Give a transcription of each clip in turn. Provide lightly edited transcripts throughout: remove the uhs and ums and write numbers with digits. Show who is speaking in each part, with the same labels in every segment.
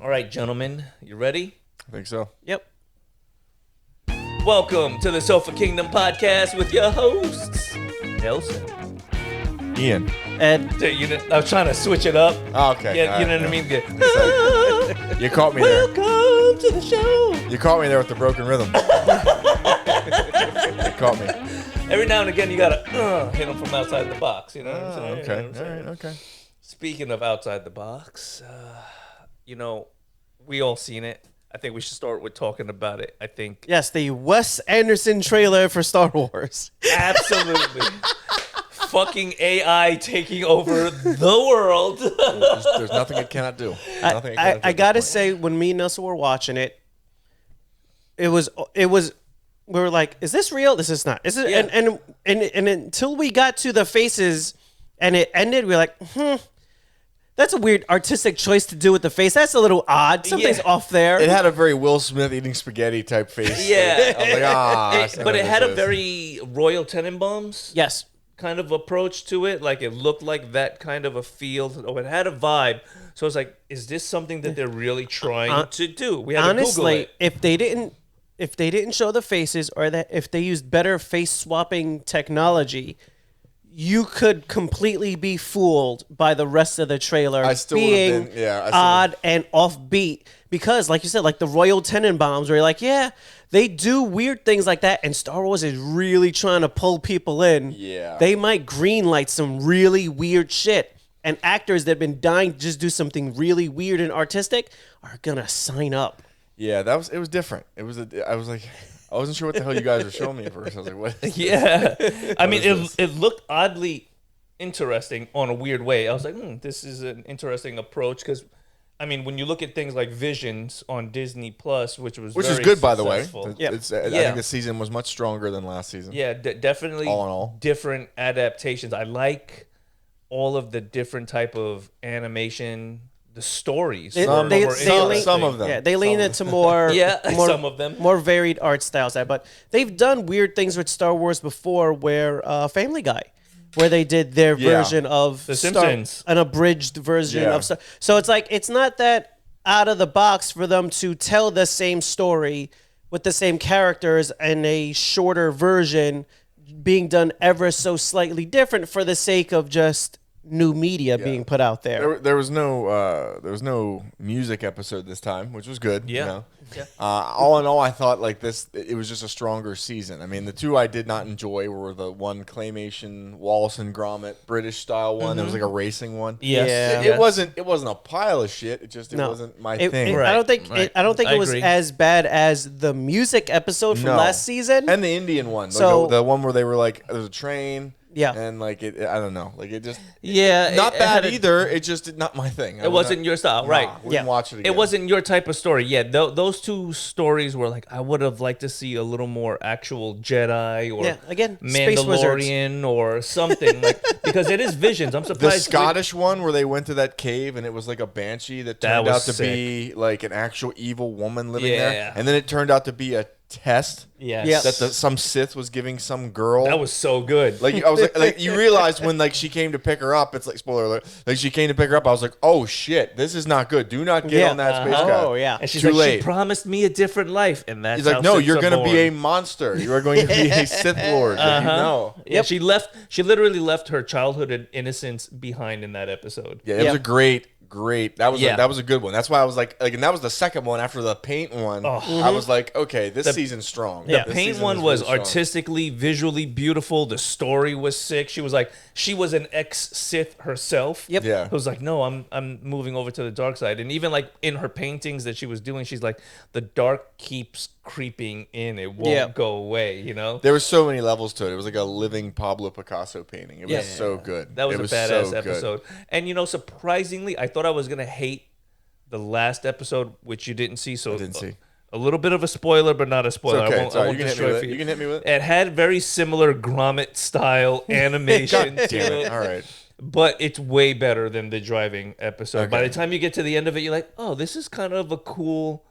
Speaker 1: All right, gentlemen, you ready?
Speaker 2: I think so.
Speaker 3: Yep.
Speaker 1: Welcome to the Sofa Kingdom podcast with your hosts, Nelson.
Speaker 2: Ian.
Speaker 3: And
Speaker 1: I was trying to switch it up.
Speaker 2: Oh, okay.
Speaker 1: Yeah, you know what I mean?
Speaker 2: You caught me there.
Speaker 1: Welcome to the show.
Speaker 2: You caught me there with the broken rhythm. You caught me.
Speaker 1: Every now and again, you gotta hit them from outside the box. You know what I'm saying?
Speaker 2: Okay.
Speaker 1: You know what I'm
Speaker 2: All
Speaker 1: saying?
Speaker 2: right. Okay.
Speaker 1: Speaking of outside the box, we all seen it. I think we should start with talking about it. I think
Speaker 3: yes, the Wes Anderson trailer for Star Wars.
Speaker 1: absolutely. Fucking AI taking over the world.
Speaker 2: There's nothing it cannot do. Nothing it cannot do
Speaker 3: I
Speaker 2: at
Speaker 3: gotta
Speaker 2: this point.
Speaker 3: say, when me and Nelson were watching it, it was. We were like, "Is this real? This is not." Is it?
Speaker 1: Yeah.
Speaker 3: And until we got to the faces, and it ended, we were like, That's a weird artistic choice to do with the face. That's a little odd. Something's off there.
Speaker 2: It had a very Will Smith eating spaghetti type face.
Speaker 1: Yeah.
Speaker 2: I was like, that's not
Speaker 1: but it
Speaker 2: what
Speaker 1: had
Speaker 2: this
Speaker 1: a
Speaker 2: is.
Speaker 1: very Royal Tenenbaums
Speaker 3: Yes.
Speaker 1: kind of approach to it. Like it looked like that kind of a feel. Oh, it had a vibe. So I was like, is this something that they're really trying to do? We had to Google
Speaker 3: Honestly,
Speaker 1: it.
Speaker 3: if they didn't show the faces, or that if they used better face swapping technology, you could completely be fooled by the rest of the trailer
Speaker 2: I still would've
Speaker 3: being
Speaker 2: been- yeah, I still
Speaker 3: odd and offbeat. Because, like you said, like the Royal Tenenbaums, where you're like, yeah, they do weird things like that, and Star Wars is really trying to pull people in.
Speaker 2: Yeah.
Speaker 3: They might greenlight some really weird shit. And actors that have been dying to just do something really weird and artistic are gonna sign up.
Speaker 2: Yeah, it was different. I was like, I wasn't sure what the hell you guys were showing me at first. I was like, what? Is
Speaker 1: Yeah. I mean,
Speaker 2: is this?
Speaker 1: it looked oddly interesting on a weird way. I was like, this is an interesting approach because, I mean, when you look at things like Visions on Disney Plus, which is
Speaker 2: Which is
Speaker 1: very
Speaker 2: good, by the way.
Speaker 1: successful.
Speaker 3: Yeah.
Speaker 2: I think the season was much stronger than last season.
Speaker 1: Yeah, definitely
Speaker 2: All in all.
Speaker 1: different adaptations. I like all of the different type of animation, the stories.
Speaker 3: It-
Speaker 1: were
Speaker 3: they-
Speaker 1: more
Speaker 3: they
Speaker 1: interesting.
Speaker 3: lean-
Speaker 2: Some of them.
Speaker 3: Yeah, they lean into more,
Speaker 1: Yeah,
Speaker 3: more,
Speaker 1: some of them.
Speaker 3: more varied art styles. But they've done weird things with Star Wars before, where Family Guy, where they did their
Speaker 2: Yeah.
Speaker 3: version of
Speaker 1: The Simpsons.
Speaker 3: an abridged version
Speaker 2: Yeah.
Speaker 3: of Star. So it's like it's not that out of the box for them to tell the same story with the same characters and a shorter version being done ever so slightly different for the sake of just new media being put out there.
Speaker 2: There was no music episode this time, which was good.
Speaker 1: Yeah.
Speaker 2: You know?
Speaker 1: Yeah.
Speaker 2: All in all, I thought like it was just a stronger season. I mean, the two I did not enjoy were the one claymation Wallace and Gromit British style one. There was like a racing one.
Speaker 1: Yes.
Speaker 3: Yeah.
Speaker 2: It wasn't a pile of shit. It
Speaker 3: No.
Speaker 2: wasn't my
Speaker 3: It-
Speaker 2: thing.
Speaker 3: it-
Speaker 1: Right,
Speaker 3: I don't think
Speaker 1: right.
Speaker 3: I don't think
Speaker 1: I
Speaker 3: it was
Speaker 1: agree.
Speaker 3: as bad as the music episode from
Speaker 2: No.
Speaker 3: last season.
Speaker 2: And the Indian one, like
Speaker 3: So-
Speaker 2: the one where they were like, there's a train.
Speaker 3: Yeah.
Speaker 2: And like I don't know, like it just
Speaker 1: Yeah.
Speaker 2: not
Speaker 1: it
Speaker 2: bad
Speaker 1: had a-
Speaker 2: either. It just not my thing.
Speaker 1: It wasn't your style, right?
Speaker 2: Wouldn't
Speaker 3: Yeah.
Speaker 2: watch it again.
Speaker 1: It wasn't your type of story. Yeah, those two stories were like, I would have liked to see a little more actual Jedi or
Speaker 3: Yeah, again, space wizards.
Speaker 1: Mandalorian or something like because it is Visions. I'm
Speaker 2: The
Speaker 1: surprised.
Speaker 2: Scottish one where they went to that cave and it was like a banshee that
Speaker 1: That
Speaker 2: turned
Speaker 1: was
Speaker 2: out to
Speaker 1: sick.
Speaker 2: be like an actual evil woman living
Speaker 1: Yeah.
Speaker 2: there, and then it turned out to be a test
Speaker 1: Yes.
Speaker 3: Yeah.
Speaker 2: that some Sith was giving some girl.
Speaker 1: That was so good.
Speaker 2: Like I was like you realized when like she came to pick her up, it's like spoiler alert. Like she came to pick her up, I was like, oh shit, this is not good. Do not get
Speaker 3: Yeah.
Speaker 2: on that spacecraft.
Speaker 3: Oh, yeah.
Speaker 1: and she's
Speaker 2: too
Speaker 1: like,
Speaker 2: late.
Speaker 1: she promised me a different life, and that's
Speaker 2: He's like,
Speaker 1: how
Speaker 2: no,
Speaker 1: Siths
Speaker 2: you're
Speaker 1: are
Speaker 2: gonna be a
Speaker 1: born."
Speaker 2: monster. You are going to be a Sith Lord. Like, you know.
Speaker 1: Yeah, she literally left her childhood and innocence behind in that episode.
Speaker 2: Yeah, it was a great. That was
Speaker 1: Yeah.
Speaker 2: that was a good one. That's why I was like, and that was the second one after the paint one. I was like, okay, this season's strong.
Speaker 1: The
Speaker 2: This
Speaker 1: paint
Speaker 2: season
Speaker 1: one
Speaker 2: is
Speaker 1: was
Speaker 2: really strong.
Speaker 1: artistically, visually beautiful. The story was sick. She was an ex-Sith herself.
Speaker 3: Yep.
Speaker 2: Yeah.
Speaker 1: Who was like, no, I'm moving over to the dark side. And even like in her paintings that she was doing, she's like, the dark keeps creeping in. It won't go away, you know?
Speaker 2: There were so many levels to it. It was like a living Pablo Picasso painting. It was
Speaker 1: Yeah.
Speaker 2: so good.
Speaker 1: That was
Speaker 2: It
Speaker 1: a badass
Speaker 2: so good.
Speaker 1: episode. And you know, surprisingly, I thought I was gonna hate the last episode, which you didn't see. So
Speaker 2: I didn't see.
Speaker 1: a little bit of a spoiler, but not a spoiler.
Speaker 2: It's okay.
Speaker 1: I won't,
Speaker 2: Sorry,
Speaker 1: I won't
Speaker 2: you can hit me
Speaker 1: destroy
Speaker 2: with
Speaker 1: for
Speaker 2: it.
Speaker 1: you.
Speaker 2: You can hit me with it.
Speaker 1: It had very similar Gromit style animation
Speaker 2: God
Speaker 1: to
Speaker 2: damn
Speaker 1: it.
Speaker 2: it. All right.
Speaker 1: But it's way better than the driving episode. By
Speaker 2: Okay.
Speaker 1: the time you get to the end of it, you're like, oh, this is kind of a cool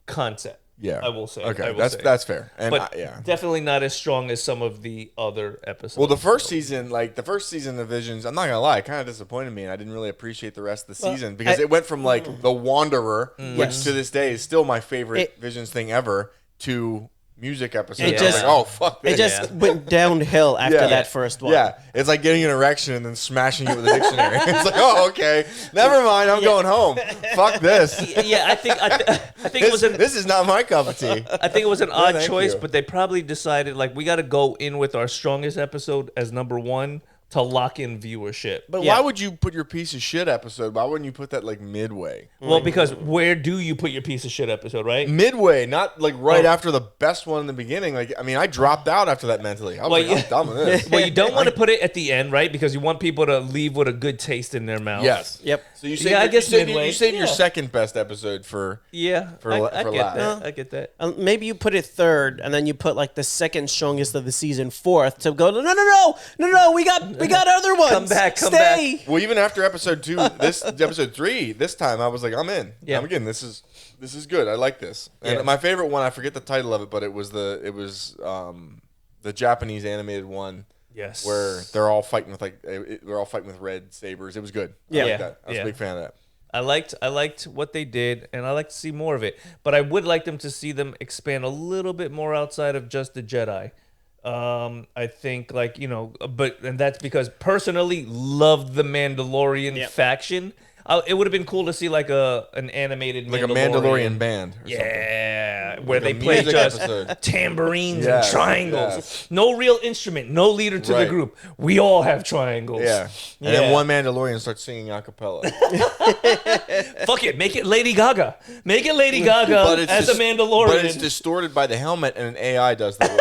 Speaker 1: concept.
Speaker 2: Yeah,
Speaker 1: I will say.
Speaker 2: Okay,
Speaker 1: I will
Speaker 2: that's
Speaker 1: say.
Speaker 2: that's fair. And
Speaker 1: But
Speaker 2: yeah,
Speaker 1: definitely not as strong as some of the other episodes.
Speaker 2: well, the first season of Visions, I'm not gonna lie, kind of disappointed me, and I didn't really appreciate the rest of the season because it went from like the Wanderer, which to this day is still my favorite Visions thing ever, to music episodes.
Speaker 3: It
Speaker 2: I was
Speaker 3: just-
Speaker 2: like, oh fuck this.
Speaker 3: It just went downhill after that first one.
Speaker 2: Yeah, it's like getting an erection and then smashing it with a dictionary. It's like, oh, okay, never mind. I'm going home. Fuck this.
Speaker 1: Yeah, I think it was an
Speaker 2: This is not my cup of tea.
Speaker 1: I think it was an odd
Speaker 2: thank
Speaker 1: choice,
Speaker 2: you.
Speaker 1: but they probably decided like we got to go in with our strongest episode as number 1 to lock in viewership.
Speaker 2: But
Speaker 3: Yeah.
Speaker 2: why would you put your piece of shit episode? Why wouldn't you put that like midway?
Speaker 1: Well, because where do you put your piece of shit episode, right?
Speaker 2: Midway, not like right
Speaker 1: Oh.
Speaker 2: after the best one in the beginning. Like, I mean, I dropped out after that mentally. I was
Speaker 1: Well,
Speaker 2: like,
Speaker 1: yeah.
Speaker 2: I'm done with this.
Speaker 1: Well, you don't want to put it at the end, right? Because you want people to leave with a good taste in their mouth.
Speaker 2: Yes.
Speaker 3: Yep.
Speaker 2: So you saved,
Speaker 1: Yeah, I
Speaker 2: your,
Speaker 1: guess
Speaker 2: you saved,
Speaker 1: midway.
Speaker 2: you saved your
Speaker 1: Yeah.
Speaker 2: second best episode for.
Speaker 1: Yeah, I
Speaker 2: for
Speaker 1: get
Speaker 2: last.
Speaker 1: that. I get that.
Speaker 3: Maybe you put it third, and then you put like the second strongest of the season fourth to go. No. We got other ones.
Speaker 1: Come back.
Speaker 3: Stay.
Speaker 2: Well, even after episode 2, episode 3, this time I was like, I'm in.
Speaker 1: Yeah.
Speaker 2: I'm again. This is good. I like this. And
Speaker 1: Yeah.
Speaker 2: my favorite one, I forget the title of it, but it was the Japanese animated one.
Speaker 1: Yes.
Speaker 2: Where they're all fighting with they're all fighting with red sabers. It was good. I
Speaker 3: Yeah.
Speaker 2: liked that. I was
Speaker 1: Yeah.
Speaker 2: a big fan of that.
Speaker 1: I liked what they did, and I like to see more of it. But I would like them to see them expand a little bit more outside of just the Jedi. I think and that's because personally loved the Mandalorian faction. It would have been cool to see like an animated
Speaker 2: Like a Mandalorian band. Or
Speaker 1: Yeah, where
Speaker 2: Like
Speaker 1: they
Speaker 2: a
Speaker 1: play
Speaker 2: music
Speaker 1: just
Speaker 2: episode.
Speaker 1: tambourines
Speaker 2: Yes,
Speaker 1: and triangles.
Speaker 2: yes.
Speaker 1: No real instrument, no leader to the
Speaker 2: Right.
Speaker 1: group. We all have triangles.
Speaker 2: Yeah. And then one Mandalorian starts singing a cappella.
Speaker 1: Fuck it, make it Lady Gaga. Make it Lady Gaga as a Mandalorian.
Speaker 2: But it's distorted by the helmet, and an AI does the voice.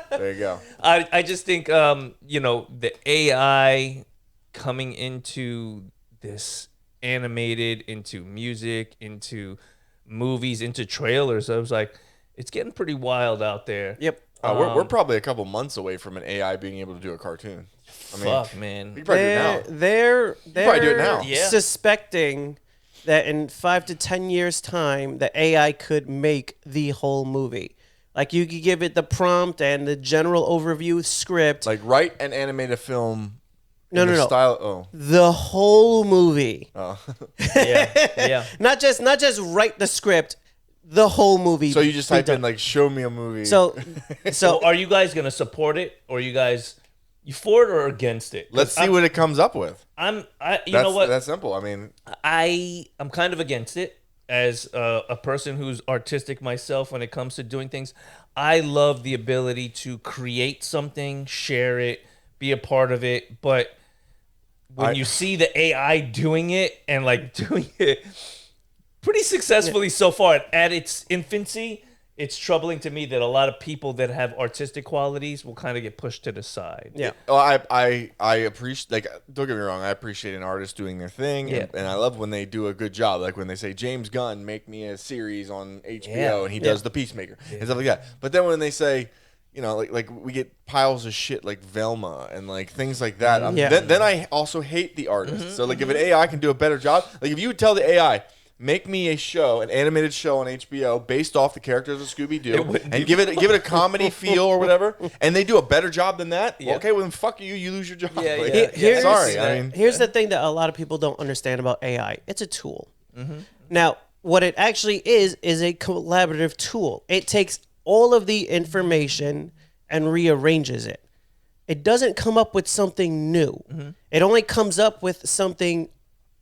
Speaker 2: There you go.
Speaker 1: I just think the AI coming into this animated, into music, into movies, into trailers. I was like, it's getting pretty wild out there.
Speaker 3: Yep.
Speaker 2: We're probably a couple months away from an AI being able to do a cartoon. I mean,
Speaker 1: Fuck,
Speaker 2: you
Speaker 1: man.
Speaker 2: can probably do it now.
Speaker 3: They're
Speaker 2: probably do it now.
Speaker 1: Yeah.
Speaker 3: suspecting that in 5 to 10 years' time, the AI could make the whole movie. Like you could give it the prompt and the general overview script.
Speaker 2: Like write an animated film.
Speaker 3: No,
Speaker 2: in
Speaker 3: no,
Speaker 2: the
Speaker 3: no.
Speaker 2: Style. Oh.
Speaker 3: The whole movie.
Speaker 1: Yeah.
Speaker 3: Not just write the script. The whole movie.
Speaker 2: So you just
Speaker 3: be
Speaker 2: type in
Speaker 3: done.
Speaker 2: like "show me a movie."
Speaker 3: So
Speaker 1: So are you guys gonna support it, or you for it or against it? 'Cause
Speaker 2: let's see what it comes up with.
Speaker 1: you
Speaker 2: That's,
Speaker 1: know what?
Speaker 2: That's simple. I mean,
Speaker 1: I'm kind of against it as a person who's artistic myself when it comes to doing things. I love the ability to create something, share it, be a part of it. But when you see the AI doing it and like doing it pretty successfully so far at its infancy, it's troubling to me that a lot of people that have artistic qualities will kind of get pushed to the side.
Speaker 3: yeah.
Speaker 2: I appreciate, like, don't get me wrong, I appreciate an artist doing their thing,
Speaker 1: Yeah.
Speaker 2: and I love when they do a good job, like when they say James Gunn make me a series on HBO
Speaker 1: Yeah.
Speaker 2: and he does The Peacemaker and stuff like that. But then when they say, like we get piles of shit like Velma and like things like that.
Speaker 3: Yeah.
Speaker 2: Then I also hate the artist. So like if an AI can do a better job, like if you would tell the AI, make me a show, an animated show on HBO based off the characters of Scooby Doo, and give it a comedy feel or whatever, and they do a better job than that.
Speaker 1: Yeah.
Speaker 2: Well, okay, well then fuck you, you lose your job.
Speaker 1: Yeah,
Speaker 2: Like,
Speaker 1: yeah.
Speaker 3: Here's-
Speaker 2: sorry, I mean,
Speaker 3: Here's the thing that a lot of people don't understand about AI. It's a tool. Now, what it actually is a collaborative tool. It takes all of the information and rearranges it. It doesn't come up with something new. It only comes up with something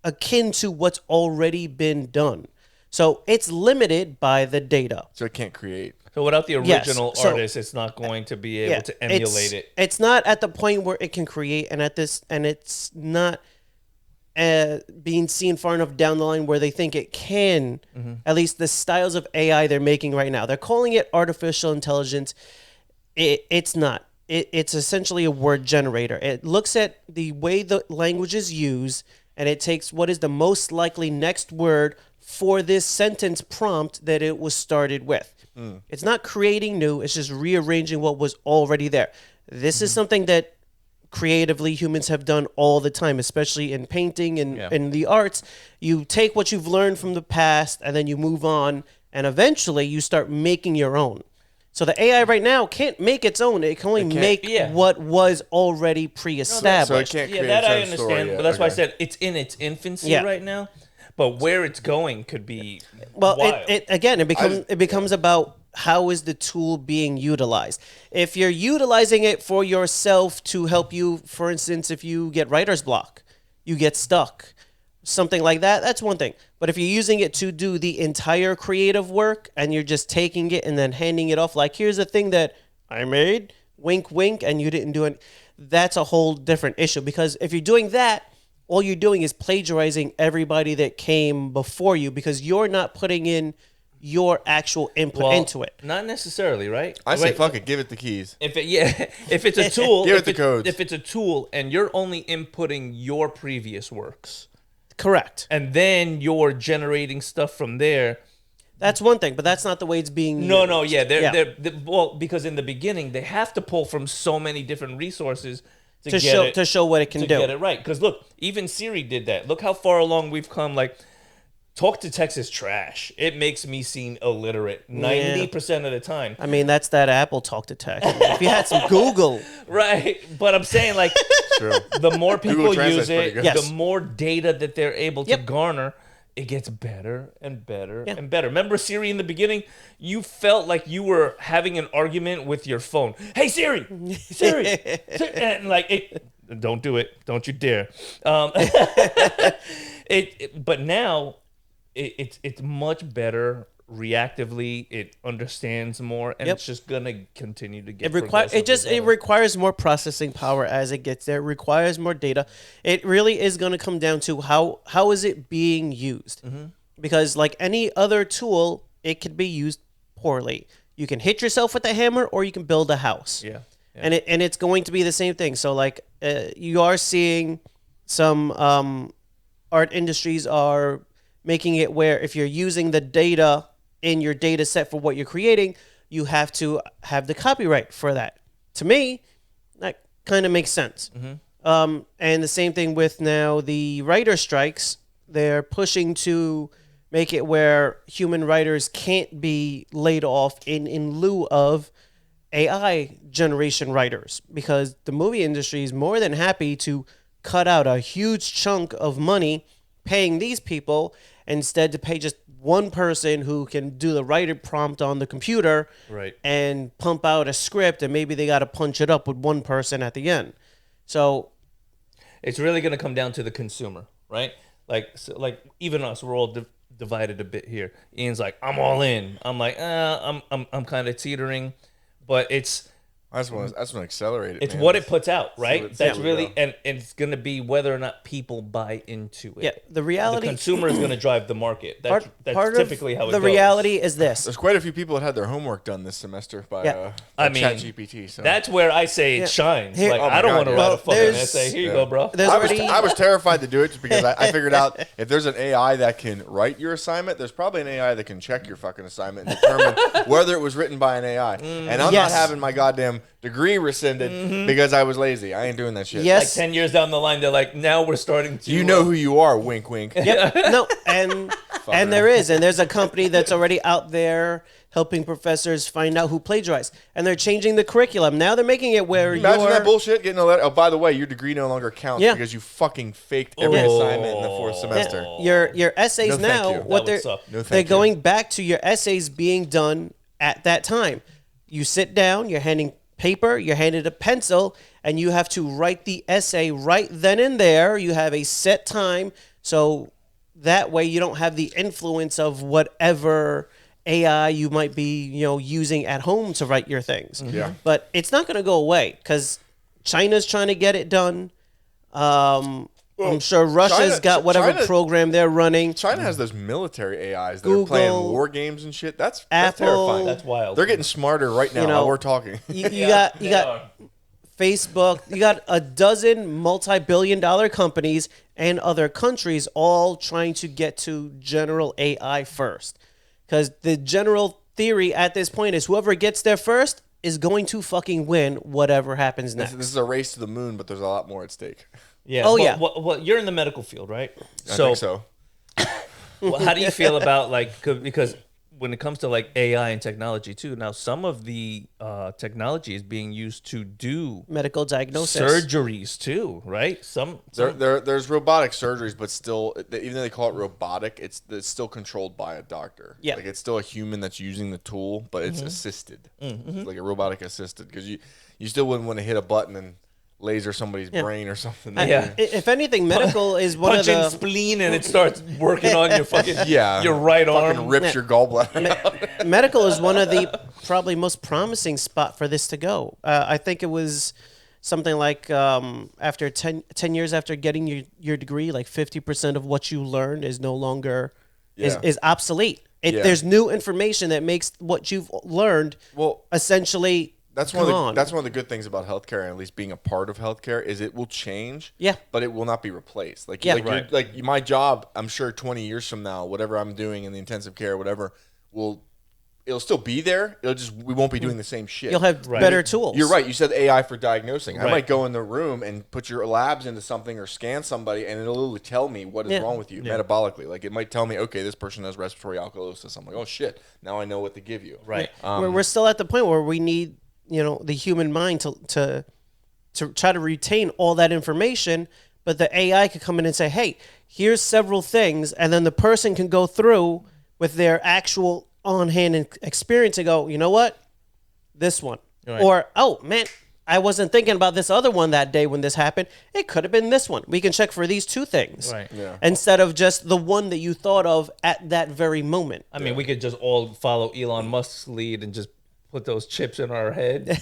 Speaker 3: akin to what's already been done. So it's limited by the data.
Speaker 2: so it can't create.
Speaker 1: So without the
Speaker 3: Yes,
Speaker 1: original
Speaker 3: so-
Speaker 1: artist, it's not going to be able to emulate it.
Speaker 3: It's not at the point where it can create, and it's not being seen far enough down the line where they think it can. At least the styles of AI they're making right now, they're calling it artificial intelligence. It's not. It's essentially a word generator. It looks at the way the language is used, and it takes what is the most likely next word for this sentence prompt that it was started with. It's not creating new, it's just rearranging what was already there. This is something that creatively humans have done all the time, especially in painting and in the arts. You take what you've learned from the past and then you move on and eventually you start making your own. So the AI right now can't make its own. It can only make what was already pre-established.
Speaker 2: So it can't
Speaker 1: Yeah,
Speaker 2: create
Speaker 1: that
Speaker 2: its
Speaker 1: I
Speaker 2: own
Speaker 1: understand,
Speaker 2: story
Speaker 1: but
Speaker 2: yet.
Speaker 1: that's why I
Speaker 2: Okay.
Speaker 1: said it's in its infancy right now. But where it's going could be
Speaker 3: Well,
Speaker 1: wild.
Speaker 3: it becomes about how is the tool being utilized. If you're utilizing it for yourself to help you, for instance, if you get writer's block, you get stuck, something like that, that's one thing. But if you're using it to do the entire creative work and you're just taking it and then handing it off, like, here's the thing that I made, wink, wink, and you didn't do it, that's a whole different issue. Because if you're doing that, all you're doing is plagiarizing everybody that came before you because you're not putting in your actual input into it.
Speaker 1: Not necessarily, right?
Speaker 2: I say, fuck it, give it the keys.
Speaker 1: If it's a tool,
Speaker 2: Give it the codes.
Speaker 1: If it's a tool and you're only inputting your previous works,
Speaker 3: Correct.
Speaker 1: and then you're generating stuff from there.
Speaker 3: That's one thing, but that's not the way it's being used.
Speaker 1: No, they're well, because in the beginning they have to pull from so many different resources to
Speaker 3: show what it can do.
Speaker 1: Get it right. Because look, even Siri did that. Look how far along we've come. Like, talk to text is trash. It makes me seem illiterate 90% of the time.
Speaker 3: I mean, that's that Apple talk to text. If you had some Google.
Speaker 1: Right. But I'm saying, like, the more people use it,
Speaker 2: Yes.
Speaker 1: the more data that they're able to garner, it gets better and better and better. Remember Siri in the beginning? You felt like you were having an argument with your phone. Hey, Siri! Siri! And like, don't do it. Don't you dare. But now, it's much better reactively. It understands more, and it's just gonna continue to get.
Speaker 3: It requires more processing power as it gets there. It requires more data. It really is going to come down to how is it being used, because like any other tool, it could be used poorly. You can hit yourself with a hammer, or you can build a house.
Speaker 1: Yeah.
Speaker 3: And it's going to be the same thing. So like you are seeing some art industries are making it where if you're using the data in your data set for what you're creating, you have to have the copyright for that. To me, that kind of makes sense. And the same thing with now the writer strikes. They're pushing to make it where human writers can't be laid off in lieu of AI generation writers, because the movie industry is more than happy to cut out a huge chunk of money paying these people instead to pay just one person who can do the writer prompt on the computer and pump out a script, and maybe they got to punch it up with one person at the end. So
Speaker 1: it's really going to come down to the consumer, right? Like even us, we're all divided a bit here. Ian's like, I'm all in. I'm like, I'm kind of teetering, but it's.
Speaker 2: I just want to accelerate it.
Speaker 1: It's
Speaker 2: man.
Speaker 1: what it puts out, right? That's really,
Speaker 2: go.
Speaker 1: and it's going to be whether or not people buy into it.
Speaker 3: yeah, the reality.
Speaker 1: The consumer is going to drive the market. That's
Speaker 3: part
Speaker 1: typically
Speaker 3: of
Speaker 1: how it
Speaker 3: the
Speaker 1: goes.
Speaker 3: reality is this.
Speaker 2: There's quite a few people that had their homework done this semester by ChatGPT. So
Speaker 1: That's where I say it shines.
Speaker 3: Here-
Speaker 1: Like,
Speaker 2: Oh my
Speaker 1: I don't
Speaker 2: God,
Speaker 1: want to
Speaker 2: yeah.
Speaker 1: write a
Speaker 3: Well,
Speaker 1: fucking
Speaker 3: there's-
Speaker 1: essay. Here you go, bro.
Speaker 3: There's already
Speaker 2: I was terrified to do it just because I figured out if there's an AI that can write your assignment, there's probably an AI that can check your fucking assignment and determine whether it was written by an AI. And I'm
Speaker 3: Yes.
Speaker 2: not having my goddamn degree rescinded because I was lazy. I ain't doing that shit.
Speaker 3: Yes.
Speaker 1: Like 10 years down the line, they're like, now we're starting to.
Speaker 2: You know who you are, wink, wink.
Speaker 3: Yep. No, and there's a company that's already out there helping professors find out who plagiarized, and they're changing the curriculum. Now they're making it where
Speaker 2: Imagine
Speaker 3: you're
Speaker 2: that bullshit getting a letter. Oh, by the way, your degree no longer counts because you fucking faked every assignment in the fourth semester.
Speaker 3: your essays
Speaker 2: No, thank
Speaker 3: now.
Speaker 2: you.
Speaker 3: What
Speaker 1: That would
Speaker 3: they're
Speaker 1: suck.
Speaker 2: No, thank
Speaker 3: they're
Speaker 2: you.
Speaker 3: going back to your essays being done at that time. You sit down, you're handing paper, you're handed a pencil, and you have to write the essay right then and there. You have a set time, so that way you don't have the influence of whatever AI you might be, using at home to write your things.
Speaker 2: Yeah.
Speaker 3: But it's not going to go away because China's trying to get it done. I'm sure Russia's got whatever program they're running.
Speaker 2: China has those military AIs that
Speaker 3: Google,
Speaker 2: are playing war games and shit. That's
Speaker 3: Apple,
Speaker 2: terrifying.
Speaker 1: That's wild.
Speaker 2: They're getting smarter right now while we're talking.
Speaker 3: You got Facebook, you got a dozen multi-billion-dollar companies and other countries all trying to get to general AI first. Because the general theory at this point is whoever gets there first is going to fucking win whatever happens next.
Speaker 2: This is a race to the moon, but there's a lot more at stake.
Speaker 1: Yeah.
Speaker 3: Oh,
Speaker 1: well,
Speaker 3: yeah.
Speaker 1: Well, you're in the medical field, right?
Speaker 2: I think so.
Speaker 1: Well, how do you feel about because when it comes to like AI and technology too. Now, some of the technology is being used to do
Speaker 3: medical diagnosis,
Speaker 1: surgeries too, right?
Speaker 2: There's robotic surgeries, but still, even though they call it robotic, it's still controlled by a doctor.
Speaker 3: Yeah,
Speaker 2: like it's still a human that's using the tool, but it's assisted, like a robotic assisted, because you still wouldn't want to hit a button and laser somebody's brain or something.
Speaker 3: If anything, medical is one
Speaker 1: punch
Speaker 3: of the
Speaker 1: in spleen and it starts working on your fucking your right arm.
Speaker 2: Rips your gallbladder out.
Speaker 3: Medical is one of the probably most promising spot for this to go. I think it was something like after 10 years after getting your degree, like 50% of what you learned is no longer is obsolete. There's new information that makes what you've learned essentially. That's one
Speaker 2: of the good things about healthcare, and at least being a part of healthcare, is it will change.
Speaker 3: Yeah.
Speaker 2: But it will not be replaced. Like my job, I'm sure 20 years from now, whatever I'm doing in the intensive care, whatever, it'll still be there. We won't be doing the same shit.
Speaker 3: You'll have better tools.
Speaker 2: You're right. You said AI for diagnosing. I might go in the room and put your labs into something or scan somebody, and it'll literally tell me what is wrong with you metabolically. Like it might tell me, okay, this person has respiratory alkalosis. I'm like, oh shit, now I know what to give you.
Speaker 1: Right.
Speaker 3: We're still at the point where we need the human mind to try to retain all that information, but the AI could come in and say, hey, here's several things, and then the person can go through with their actual on-hand experience and go, you know what? This one. Right. Or, oh, man, I wasn't thinking about this other one that day when this happened. It could have been this one. We can check for these two things.
Speaker 1: Right. Yeah.
Speaker 3: Instead of just the one that you thought of at that very moment.
Speaker 1: I mean, we could just all follow Elon Musk's lead and just put those chips in our head.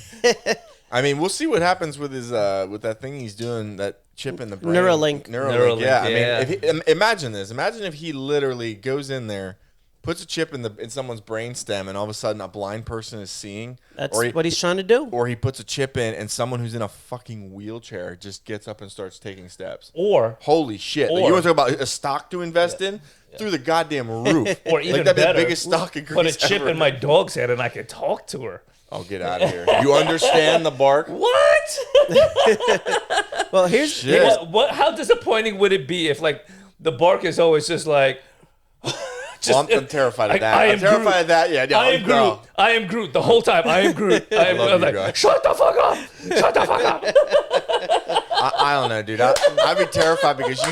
Speaker 2: I mean, we'll see what happens with his with that thing he's doing, that chip in the brain.
Speaker 3: Neuralink.
Speaker 2: Yeah. I mean, imagine this. Imagine if he literally goes in there, puts a chip in someone's brain stem, and all of a sudden a blind person is seeing.
Speaker 3: That's what he's trying to do.
Speaker 2: Or he puts a chip in, and someone who's in a fucking wheelchair just gets up and starts taking steps.
Speaker 1: Or
Speaker 2: holy shit! Like, you want to talk about a stock to invest in? Through the goddamn roof.
Speaker 1: Or even
Speaker 2: that'd
Speaker 1: better,
Speaker 2: be the biggest stock increase
Speaker 1: put a chip
Speaker 2: ever.
Speaker 1: in my dog's head and I could talk to her.
Speaker 2: Oh, get out of here! You understand the bark?
Speaker 1: What?
Speaker 3: Well, here's
Speaker 1: what? How disappointing would it be if like the bark is always just like.
Speaker 2: I'm terrified of that. I'm terrified of that. Yeah, no,
Speaker 1: I am Groot.
Speaker 2: No.
Speaker 1: I am Groot the whole time. I am Groot. I'm like, shut the fuck up. Shut the fuck up.
Speaker 2: I don't know, dude. I'd be terrified because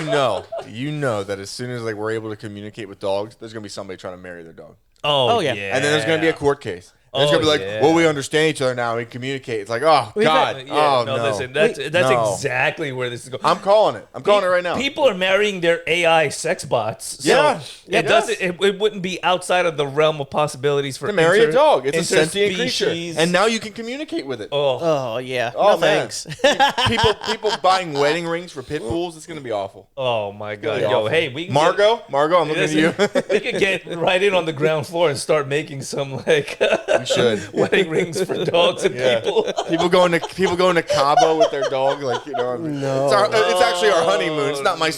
Speaker 2: you know that as soon as like we're able to communicate with dogs, there's gonna be somebody trying to marry their dog.
Speaker 1: Oh yeah.
Speaker 2: And then there's gonna be a court case. And it's gonna be like, well, we understand each other now. We communicate. It's like, oh God, no.
Speaker 1: Listen, that's exactly where this is going.
Speaker 2: I'm calling it. I'm calling it right now.
Speaker 1: People are marrying their AI sex bots. So it doesn't. It wouldn't be outside of the realm of possibilities for
Speaker 2: to marry a dog. It's a sentient creature,
Speaker 1: interspecies.
Speaker 2: and now you can communicate with it.
Speaker 3: Oh yeah.
Speaker 2: Oh
Speaker 3: no, thanks.
Speaker 2: people buying wedding rings for pit bulls. It's gonna be awful.
Speaker 1: Oh my God,
Speaker 2: really awful.
Speaker 1: Hey, we can
Speaker 2: Margot, I'm looking at you.
Speaker 1: We could get right in on the ground floor and start making some like.
Speaker 2: We should.
Speaker 1: Wedding rings for dogs and people.
Speaker 2: People going to Cabo with their dog, like
Speaker 3: No.
Speaker 2: It's actually our honeymoon. It's not my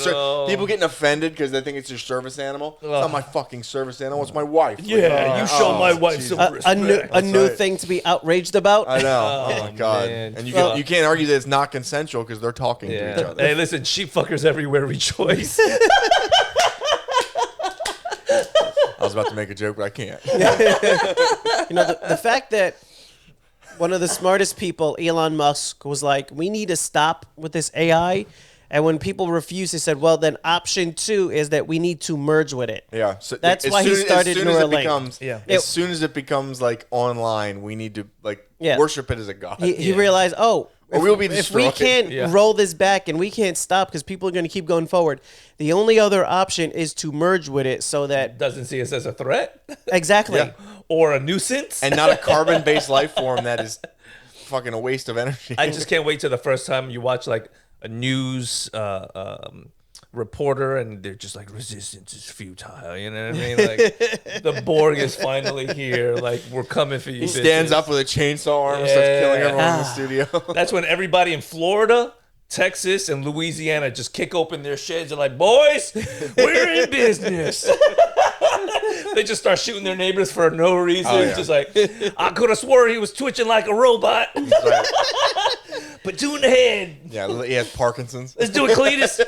Speaker 2: people getting offended because they think it's your service animal. It's not my fucking service animal. It's my wife.
Speaker 1: Yeah, you show my wife some respect.
Speaker 3: A new thing to be outraged about.
Speaker 2: I know. Oh my God. Man. And you can't argue that it's not consensual because they're talking to each other.
Speaker 1: Hey, listen, sheep fuckers everywhere rejoice.
Speaker 2: I was about to make a joke, but I can't.
Speaker 3: The fact that one of the smartest people, Elon Musk, was like, we need to stop with this AI. And when people refused, he said, well, then option 2 is that we need to merge with it.
Speaker 2: Yeah. So
Speaker 3: that's why he started Neuralink.
Speaker 2: As soon as it becomes like online, we need to like worship it as a god.
Speaker 3: He realized, or
Speaker 2: we'll be destroyed.
Speaker 3: If we can't roll this back and we can't stop because people are going to keep going forward, the only other option is to merge with it so that
Speaker 1: doesn't see us as a threat.
Speaker 3: Exactly.
Speaker 1: Or a nuisance.
Speaker 2: And not a carbon-based life form that is fucking a waste of energy.
Speaker 1: I just can't wait till the first time you watch like a news reporter and they're just like, resistance is futile. You know what I mean? Like the Borg is finally here. Like we're coming for you.
Speaker 2: He stands up with a chainsaw arm and starts killing everyone in the studio.
Speaker 1: That's when everybody in Florida, Texas, and Louisiana just kick open their sheds and like, boys, we're in business. They just start shooting their neighbors for no reason. Oh, yeah. Just like, I could have swore he was twitching like a robot. Right. But do in the head.
Speaker 2: Yeah, he has Parkinson's.
Speaker 1: Let's do it, Cletus.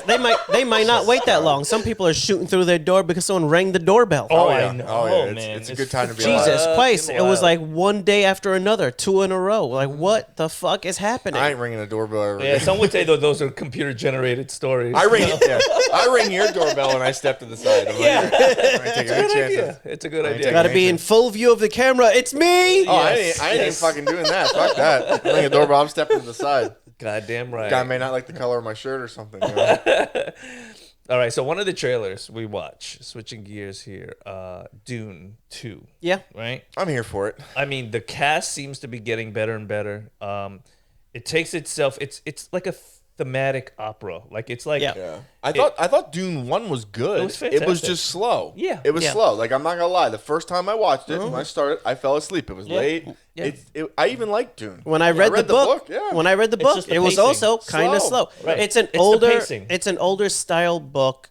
Speaker 3: They might not wait that long. Some people are shooting through their door because someone rang the doorbell.
Speaker 1: Oh,
Speaker 2: yeah.
Speaker 1: I know,
Speaker 2: Oh, yeah.
Speaker 1: man.
Speaker 2: It's a good time to be
Speaker 3: Jesus
Speaker 2: alive.
Speaker 3: Christ! It was
Speaker 1: wild.
Speaker 3: like one day after another, 2 in a row. Like, what the fuck is happening?
Speaker 2: I ain't ringing a doorbell every
Speaker 1: Yeah,
Speaker 2: day.
Speaker 1: some would say though those are computer generated stories.
Speaker 2: I ring your doorbell and I step to the side. I'm like,
Speaker 1: Yeah.
Speaker 2: I ain't taking any
Speaker 1: Good
Speaker 2: chances.
Speaker 1: idea. It's a good
Speaker 2: I ain't
Speaker 1: idea.
Speaker 2: taking
Speaker 3: Gotta be in full view of the camera. It's me.
Speaker 2: Oh,
Speaker 1: Yes,
Speaker 2: I ain't even fucking doing that. Fuck that. I ring a doorbell. I'm stepping to the side.
Speaker 1: Goddamn right.
Speaker 2: Guy may not like the color of my shirt or something. You know?
Speaker 1: All right, so one of the trailers we watch, switching gears here, Dune 2,
Speaker 3: Yeah.
Speaker 1: right?
Speaker 2: I'm here for it.
Speaker 1: I mean, the cast seems to be getting better and better. It takes itself, it's like a thematic opera. Like it's like
Speaker 3: Yeah.
Speaker 2: I thought Dune 1 was good.
Speaker 1: It was
Speaker 2: It was
Speaker 1: fantastic.
Speaker 2: just slow.
Speaker 1: Yeah.
Speaker 2: It was
Speaker 3: Yeah.
Speaker 2: slow. Like I'm not gonna lie. The first time I watched it, when I started, I fell asleep. It was late.
Speaker 1: Yeah.
Speaker 2: I even liked Dune.
Speaker 3: When I read, the book,
Speaker 2: yeah.
Speaker 3: when I read the
Speaker 1: It's
Speaker 3: book,
Speaker 1: just the
Speaker 3: it was
Speaker 1: pacing.
Speaker 3: also kind of
Speaker 2: Slow.
Speaker 3: slow.
Speaker 1: Right.
Speaker 3: It's an
Speaker 1: It's the
Speaker 3: older
Speaker 1: pacing.
Speaker 3: style book.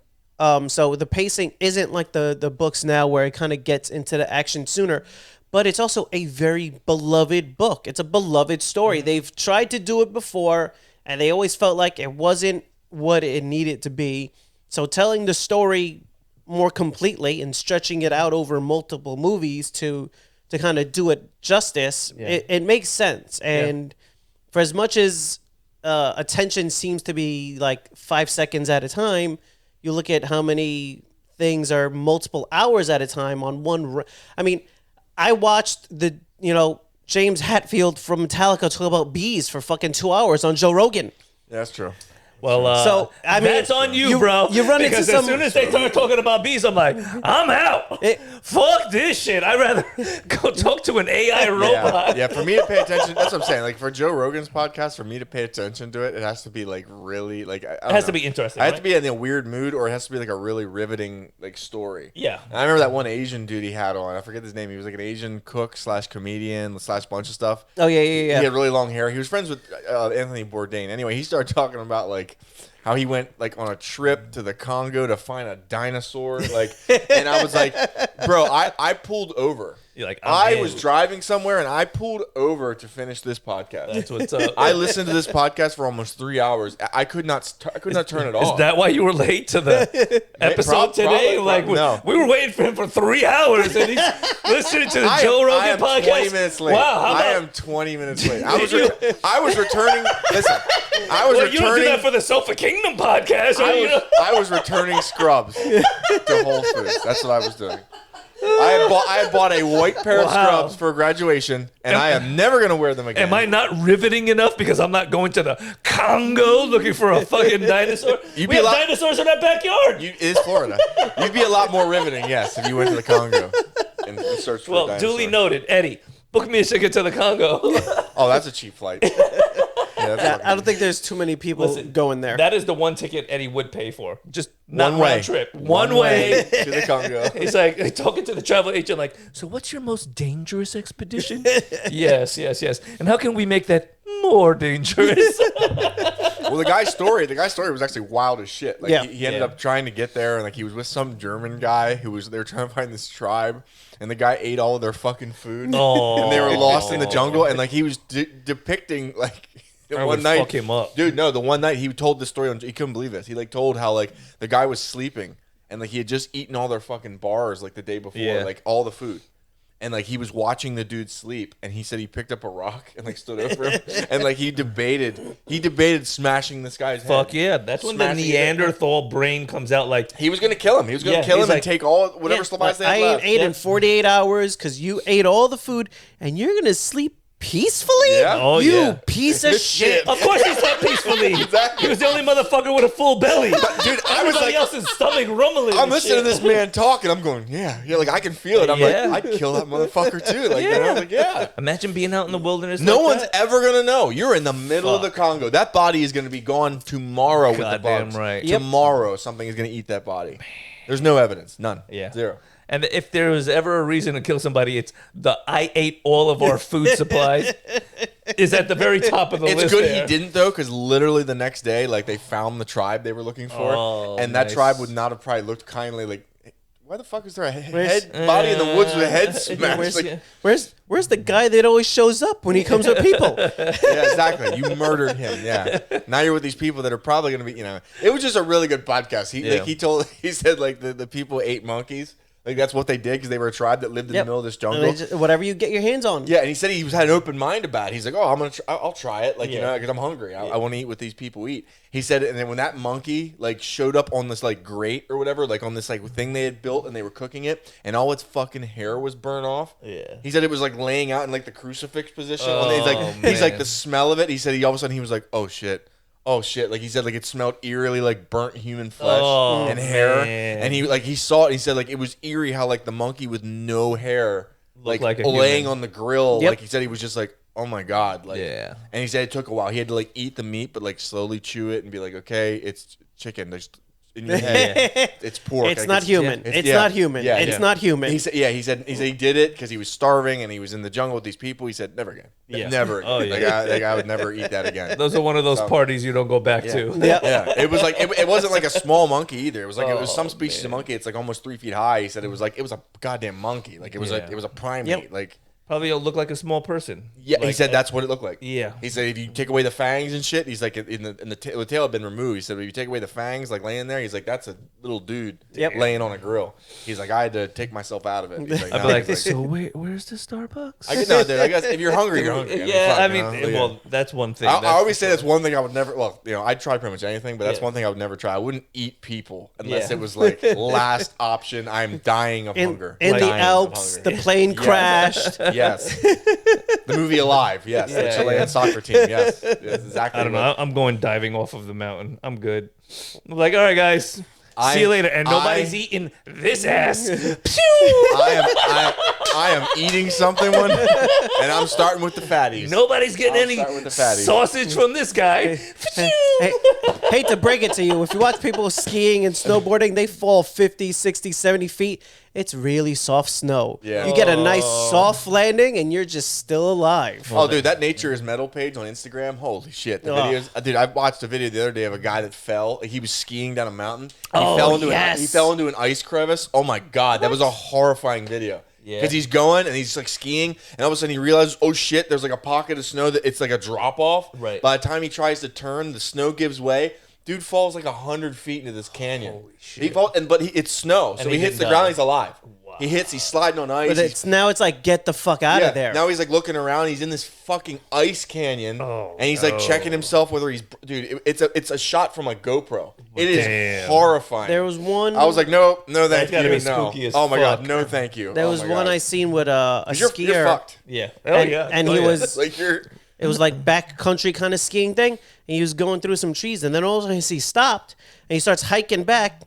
Speaker 3: So the pacing isn't like the books now where it kind of gets into the action sooner, but it's also a very beloved book. It's a beloved story. They've tried to do it before, and they always felt like it wasn't what it needed to be. So telling the story more completely and stretching it out over multiple movies to kind of do it justice, it makes sense. And for as much as attention seems to be like 5 seconds at a time, you look at how many things are multiple hours at a time on one. I mean, I watched James Hetfield from Metallica talk about bees for fucking 2 hours on Joe Rogan.
Speaker 2: Yeah, that's true.
Speaker 1: Well,
Speaker 3: So, I mean,
Speaker 1: that's on you, bro.
Speaker 3: you run into
Speaker 1: because
Speaker 3: some-
Speaker 1: as soon as they start talking about bees, I'm like, I'm out. Fuck this shit. I'd rather go talk to an AI robot.
Speaker 2: Yeah, for me to pay attention, that's what I'm saying. Like for Joe Rogan's podcast, for me to pay attention to it, it has to be like really like I don't
Speaker 1: It has to
Speaker 2: know.
Speaker 1: be interesting.
Speaker 2: I have to
Speaker 1: right?
Speaker 2: be in a weird mood, or it has to be like a really riveting like story.
Speaker 1: Yeah.
Speaker 2: And I remember that one Asian dude he had on. I forget his name. He was like an Asian cook / comedian / bunch of stuff.
Speaker 3: Oh yeah.
Speaker 2: He had really long hair. He was friends with Anthony Bourdain. Anyway, he started talking about like how he went like on a trip to the Congo to find a dinosaur. Like, and I was like, bro, I pulled over.
Speaker 1: You're like,
Speaker 2: I
Speaker 1: I'm
Speaker 2: was
Speaker 1: in.
Speaker 2: driving somewhere and I pulled over to finish this podcast.
Speaker 1: That's what's up.
Speaker 2: I listened to this podcast for almost 3 hours. I could not turn it off.
Speaker 1: Is that why you were late to the episode today?
Speaker 2: probably,
Speaker 1: Like
Speaker 2: no.
Speaker 1: we were waiting for him for 3 hours, and he's listening to the Joe Rogan
Speaker 2: I am
Speaker 1: podcast.
Speaker 2: 20 minutes late.
Speaker 1: Wow, how
Speaker 2: I
Speaker 1: about,
Speaker 2: am 20 minutes late. I was returning. Listen, I was
Speaker 1: well, you don't do
Speaker 2: returning.
Speaker 1: that for the Sofa Kingdom podcast, right?
Speaker 2: I was returning scrubs to Whole Foods. That's what I was doing. I had bought a white pair of scrubs for graduation, and I am never gonna wear them again.
Speaker 1: Am I not riveting enough because I'm not going to the Congo looking for a fucking dinosaur?
Speaker 2: You'd
Speaker 1: We
Speaker 2: be
Speaker 1: have
Speaker 2: a lot-
Speaker 1: dinosaurs in our backyard.
Speaker 2: It is Florida. You'd be a lot more riveting, yes, if you went to the Congo and searched for a
Speaker 1: Well,
Speaker 2: dinosaur.
Speaker 1: duly noted. Eddie, book me a ticket to the Congo.
Speaker 2: Oh, that's a cheap flight. Yeah, that's fucking
Speaker 3: I don't think there's too many people
Speaker 1: Listen,
Speaker 3: going there.
Speaker 1: That is the one ticket Eddie would pay for. Just not
Speaker 2: One way.
Speaker 1: round trip. One way.
Speaker 2: to the Congo.
Speaker 1: He's like talking to the travel agent, like, so what's your most dangerous expedition? yes. And how can we make that more dangerous?
Speaker 2: Well, the guy's story was actually wild as shit. Like
Speaker 3: Yeah.
Speaker 2: he ended
Speaker 1: Yeah.
Speaker 2: up trying to get there, and like he was with some German guy they were trying to find this tribe, and the guy ate all of their fucking food,
Speaker 1: Oh.
Speaker 2: and they were lost in the jungle, and like he was depicting like.
Speaker 1: I
Speaker 2: One
Speaker 1: would
Speaker 2: night,
Speaker 1: fuck him up.
Speaker 2: dude. No, the one night he told this story, he couldn't believe this. He like told how like the guy was sleeping, and like he had just eaten all their fucking bars like the day before,
Speaker 1: Yeah.
Speaker 2: like all the food. And like he was watching the dude sleep, and he said he picked up a rock and like stood over him, and like he debated smashing this guy's head.
Speaker 1: Fuck yeah. That's when the
Speaker 2: Smashing it.
Speaker 1: Neanderthal brain comes out like,
Speaker 2: He was gonna kill him. He was gonna
Speaker 1: Yeah,
Speaker 2: kill
Speaker 1: he's
Speaker 2: him and
Speaker 1: like-
Speaker 2: take all whatever
Speaker 3: Yeah,
Speaker 2: supplies
Speaker 3: like,
Speaker 2: they had left.
Speaker 3: ate in 48 hours because you ate all the food and you're gonna sleep peacefully?
Speaker 2: Yeah.
Speaker 1: Oh,
Speaker 3: you
Speaker 1: yeah.
Speaker 3: piece of shit.
Speaker 1: of course he slept peacefully.
Speaker 2: Exactly.
Speaker 1: He was the only motherfucker with a full belly.
Speaker 2: Dude, I was
Speaker 1: Everybody
Speaker 2: like,
Speaker 1: else's stomach rumbling.
Speaker 2: I'm
Speaker 1: and
Speaker 2: listening
Speaker 1: shit.
Speaker 2: to this man talk, and I'm going, yeah, like I can feel it. I'm
Speaker 1: Yeah.
Speaker 2: like, I'd kill that motherfucker too. Like, you know, like yeah.
Speaker 1: Imagine being out in the wilderness.
Speaker 2: No
Speaker 1: like
Speaker 2: one's
Speaker 1: that.
Speaker 2: ever gonna know. You're in the middle of the
Speaker 1: Fuck.
Speaker 2: Congo. That body is gonna be gone tomorrow with the
Speaker 1: Goddamn
Speaker 2: bugs.
Speaker 1: right.
Speaker 3: Yep.
Speaker 2: Tomorrow, something is gonna eat that body. There's no evidence. None.
Speaker 1: Yeah.
Speaker 2: Zero.
Speaker 1: And if there was ever a reason to kill somebody, it's I ate all of our food supplies is at the very top of the list.
Speaker 2: It's good
Speaker 1: there.
Speaker 2: he didn't though, because literally the next day, like they found the tribe they were looking for,
Speaker 1: Oh,
Speaker 2: and that
Speaker 1: nice.
Speaker 2: tribe would not have probably looked kindly like why the fuck is there a body in the woods with a head smashed?
Speaker 3: Where's the guy that always shows up when he comes with people?
Speaker 2: Yeah, exactly. You murdered him. Yeah. Now you're with these people that are probably going to be, it was just a really good podcast. He said like the people ate monkeys. Like that's what they did because they were a tribe that lived in the middle of this jungle.
Speaker 3: Whatever you get your hands on.
Speaker 2: Yeah, and he said he had an open mind about it. He's like, oh, I'll try it, like because I'm hungry. I want to eat what these people eat. He said, and then when that monkey like showed up on this like grate or whatever, like on this like thing they had built and they were cooking it, and all its fucking hair was burnt off.
Speaker 1: Yeah.
Speaker 2: He said it was like laying out in like the crucifix position. He's like the smell of it. He said all of a sudden he was like, oh shit. Like he said, like it smelled eerily like burnt human flesh and hair. Man. And he saw it. And he said like it was eerie how like the monkey with no hair like laying on the grill. Yep. Like he said he was just like, oh my god. Like And he said it took a while. He had to like eat the meat, but like slowly chew it and be like, okay, it's chicken. There's in your head, it's pork.
Speaker 3: It's not human. It's not human. It's not human.
Speaker 2: He said he did it because he was starving and he was in the jungle with these people. He said never again. Never again. Oh, like I would never eat that again.
Speaker 1: Those are one of those parties you don't go back to.
Speaker 2: Yeah. It was like it wasn't like a small monkey either. It was like it was some species of monkey. It's like almost 3 feet high. He said it was a goddamn monkey. Like it was a primate. Like.
Speaker 1: Probably it'll look like a small person.
Speaker 2: Yeah, he said that's what it looked like.
Speaker 1: Yeah.
Speaker 2: He said if you take away the fangs and shit, he's like the tail had been removed. He said if you take away the fangs, like laying there, he's like that's a little dude laying on a grill. He's like I had to take myself out of it. He's like,
Speaker 1: I'd be like, so where's the Starbucks?
Speaker 2: I guess if you're hungry, you're hungry.
Speaker 1: Well, that's one thing.
Speaker 2: I always say that's one thing I would never. Well, I'd try pretty much anything, but that's one thing I would never try. I wouldn't eat people unless it was like last option. I'm dying of hunger.
Speaker 3: In the Alps, the plane crashed.
Speaker 2: Yes. The movie Alive, yes. The Chilean soccer team, yes. Exactly.
Speaker 1: I don't know. I'm going diving off of the mountain. I'm good. I'm like, all right, guys. See you later. And nobody's eating this ass.
Speaker 2: I am eating something and I'm starting with the fatties.
Speaker 1: Nobody's getting any sausage from this guy.
Speaker 3: Hate to break it to you. If you watch people skiing and snowboarding, they fall 50, 60, 70 feet. It's really soft snow. Yeah. You get a nice soft landing and you're just still alive.
Speaker 2: Oh, dude, that Nature is Metal page on Instagram. Holy shit. The videos. Dude, I watched a video the other day of a guy that fell. He was skiing down a mountain. He fell into an ice crevice. Oh my God. That was a horrifying video. Yeah. Because he's going and he's like skiing, and all of a sudden he realizes, oh shit, there's like a pocket of snow that it's like a drop off.
Speaker 1: Right.
Speaker 2: By the time he tries to turn, the snow gives way. Dude falls like 100 feet into this canyon.
Speaker 1: Holy shit.
Speaker 2: It's snow, so he hits the ground. He's alive. Wow. He's sliding on ice.
Speaker 3: But it's like get the fuck out of there.
Speaker 2: Now he's like looking around. He's in this fucking ice canyon, and he's like checking himself whether he's. Dude, it's a shot from a GoPro. It is horrifying.
Speaker 3: There was one.
Speaker 2: I was like, no, thank you.
Speaker 1: Be spooky as
Speaker 2: oh my
Speaker 1: fuck.
Speaker 2: God, no, thank you.
Speaker 3: There was one I seen with a skier.
Speaker 2: You're fucked.
Speaker 1: Yeah.
Speaker 3: And he was
Speaker 2: like
Speaker 3: It was like backcountry kind of skiing thing. And he was going through some trees, and then all of a sudden he stopped, and he starts hiking back.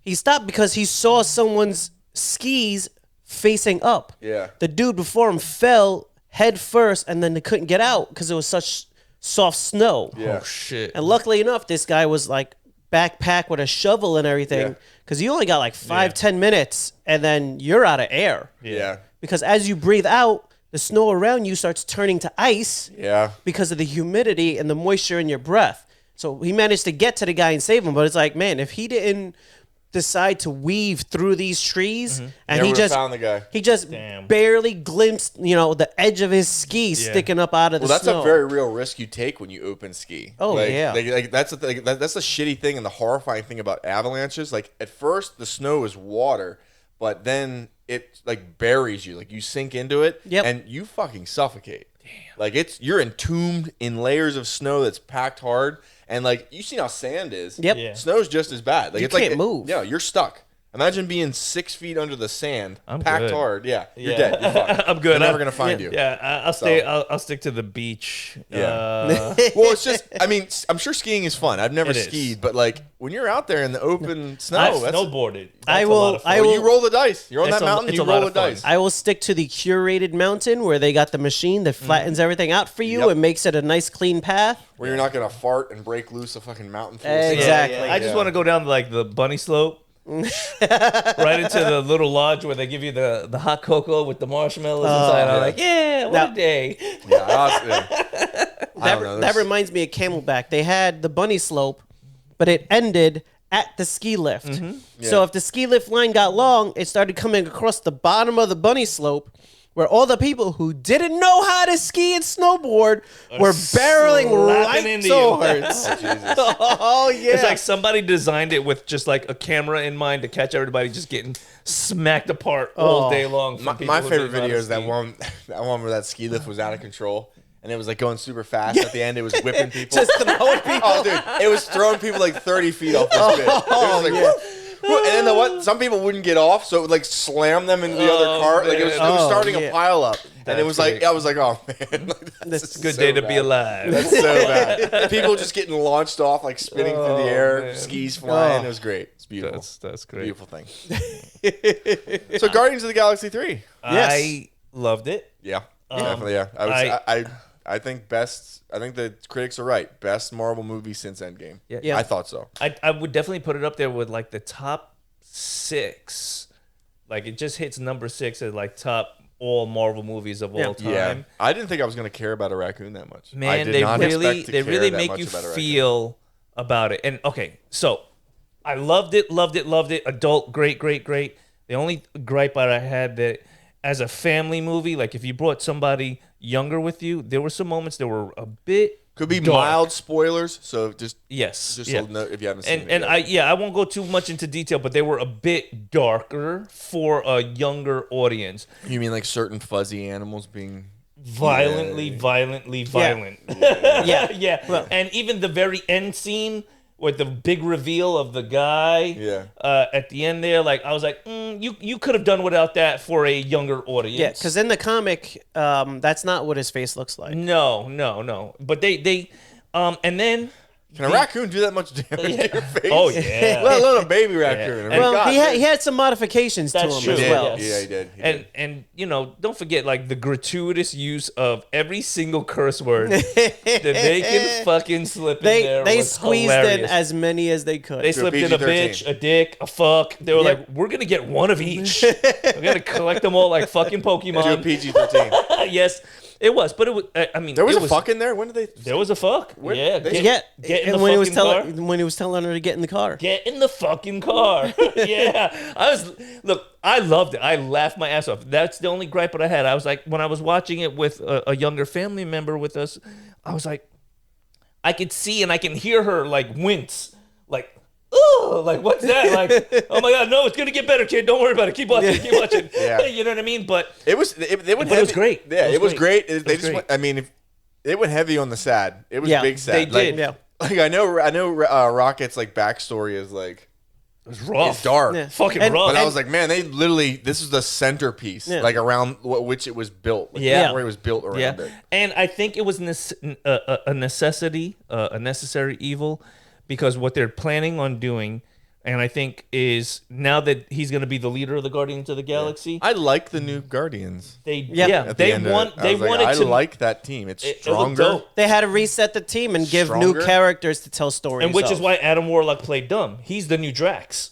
Speaker 3: He stopped because he saw someone's skis facing up.
Speaker 2: Yeah.
Speaker 3: The dude before him fell head first, and then they couldn't get out because it was such soft snow.
Speaker 2: Yeah.
Speaker 1: Oh shit.
Speaker 3: And luckily enough, this guy was like backpack with a shovel and everything, because you only got like 5-10 minutes, and then you're out of air.
Speaker 2: Yeah.
Speaker 3: Because as you breathe out, the snow around you starts turning to ice.
Speaker 2: Yeah.
Speaker 3: Because of the humidity and the moisture in your breath. So he managed to get to the guy and save him. But it's like, man, if he didn't decide to weave through these trees, and he just
Speaker 2: found the guy.
Speaker 3: He just barely glimpsed, the edge of his ski sticking up out of the snow.
Speaker 2: Well, that's a very real risk you take when you open ski.
Speaker 3: Oh,
Speaker 2: that's the thing. That's the shitty thing and the horrifying thing about avalanches. Like at first, the snow is water, but then it like buries you. Like you sink into it, and you fucking suffocate. Damn. Like you're entombed in layers of snow that's packed hard. And like you see how sand is.
Speaker 3: Yep. Yeah.
Speaker 2: Snow's just as bad. Like
Speaker 3: you can't move.
Speaker 2: Yeah, you're stuck. Imagine being 6 feet under the sand, packed hard. Yeah, you're dead. You're fucked.
Speaker 1: I'm good.
Speaker 2: They're never gonna find you.
Speaker 1: Yeah, I'll stay. I'll stick to the beach.
Speaker 2: Yeah. Well, it's just. I mean, I'm sure skiing is fun. I've never skied, but like when you're out there in the open snow,
Speaker 1: I've snowboarded.
Speaker 3: I will.
Speaker 2: You roll the dice. You're on that mountain. You roll the dice.
Speaker 3: I will stick to the curated mountain where they got the machine that flattens everything out for you and makes it a nice clean path.
Speaker 2: Where you're not gonna fart and break loose a fucking mountain.
Speaker 3: Exactly.
Speaker 1: I just want to go down like the bunny slope. Right into the little lodge where they give you the hot cocoa with the marshmallows inside. I'm like, what a day.
Speaker 3: That reminds me of Camelback. They had the bunny slope, but it ended at the ski lift.
Speaker 1: Mm-hmm.
Speaker 3: So if the ski lift line got long, it started coming across the bottom of the bunny slope, where all the people who didn't know how to ski and snowboard were barreling right
Speaker 1: into
Speaker 3: towards. Oh, yeah.
Speaker 1: It's like somebody designed it with just like a camera in mind to catch everybody just getting smacked apart all day long.
Speaker 2: My favorite video is that one where that ski lift was out of control. And it was like going super fast. At the end, it was whipping people.
Speaker 3: Just throwing people.
Speaker 2: Oh, dude. It was throwing people like 30 feet off this bitch. It was like, whoop, whoop. And then what? Some people wouldn't get off, so it would like slam them into the other car. Like it was starting a pile up. And it was like, I was like, oh, man. Like,
Speaker 1: That's a good day to be alive.
Speaker 2: That's so bad. People just getting launched off, like spinning through the air, skis flying. It was great. It's beautiful.
Speaker 1: That's great.
Speaker 2: Beautiful thing. So Guardians of the Galaxy 3.
Speaker 1: I loved it.
Speaker 2: Yeah. Definitely, yeah. I think best. I think the critics are right. Best Marvel movie since Endgame.
Speaker 3: Yeah.
Speaker 2: I thought so.
Speaker 1: I would definitely put it up there with like the top 6. Like it just hits number 6 as like top all Marvel movies of all time.
Speaker 2: Yeah. I didn't think I was going to care about a raccoon that much.
Speaker 1: Man, they really make you feel about it. And okay, so I loved it. Adult, great. The only gripe that I had that as a family movie, like if you brought somebody younger with you, there were some moments that were a bit
Speaker 2: could be
Speaker 1: dark.
Speaker 2: Mild spoilers, so just
Speaker 1: yeah.
Speaker 2: note if you haven't seen it.
Speaker 1: And I won't go too much into detail, but they were a bit darker for a younger audience.
Speaker 2: You mean like certain fuzzy animals being
Speaker 1: violent? Yeah. Well, and even the very end scene with the big reveal of the guy at the end there, like I was like, you could have done without that for a younger audience.
Speaker 3: Yeah, because in the comic, that's not what his face looks like.
Speaker 1: No. But they and then
Speaker 2: can a raccoon do that much damage to your face?
Speaker 1: Oh yeah,
Speaker 2: let alone a baby raccoon.
Speaker 3: Yeah. Well, he had some modifications to him as well.
Speaker 2: Yeah, he did.
Speaker 1: And you know, don't forget like the gratuitous use of every single curse word that they can fucking slip in there.
Speaker 3: They squeezed
Speaker 1: hilarious.
Speaker 3: in as many as they could.
Speaker 1: They slipped in a bitch, a dick, a fuck. They were like, we're gonna get one of each. We're gonna collect them all like fucking Pokemon.
Speaker 2: Do a PG-13.
Speaker 1: Yes. It was, but it was. I mean,
Speaker 2: there was a fuck in there. When did they?
Speaker 1: There was a fuck. Get in the
Speaker 3: when
Speaker 1: fucking
Speaker 3: he was telling her to get in the car.
Speaker 1: Get in the fucking car. Yeah, I loved it. I laughed my ass off. That's the only gripe that I had. I was like, when I was watching it with a younger family member with us, I was like, I could see and I can hear her like wince, like. Oh, like what's that? Like, oh my god, no, it's gonna get better, kid. Don't worry about it. Keep watching.
Speaker 2: Yeah.
Speaker 1: You know what I mean? But
Speaker 2: it was great. Yeah, it was great. They just
Speaker 1: great.
Speaker 2: I mean, it went heavy on the sad. It was big sad.
Speaker 1: They did.
Speaker 3: Yeah.
Speaker 2: Like I know. Rocket's like backstory is like
Speaker 1: it was rough.
Speaker 2: It's dark.
Speaker 3: Yeah.
Speaker 1: Fucking
Speaker 3: And-
Speaker 1: rough.
Speaker 2: But I was like, man, this is the centerpiece, like around which it was built. Like, where it was built around it.
Speaker 1: And I think it was a necessity, a necessary evil, because what they're planning on doing, and I think is now that he's going to be the leader of the Guardians of the Galaxy.
Speaker 2: I like the new Guardians.
Speaker 1: They
Speaker 2: wanted
Speaker 1: to.
Speaker 2: I like that team. It's stronger.
Speaker 1: It dope.
Speaker 3: They had to reset the team and give new characters to tell stories.
Speaker 1: And which is why Adam Warlock played dumb. He's the new Drax.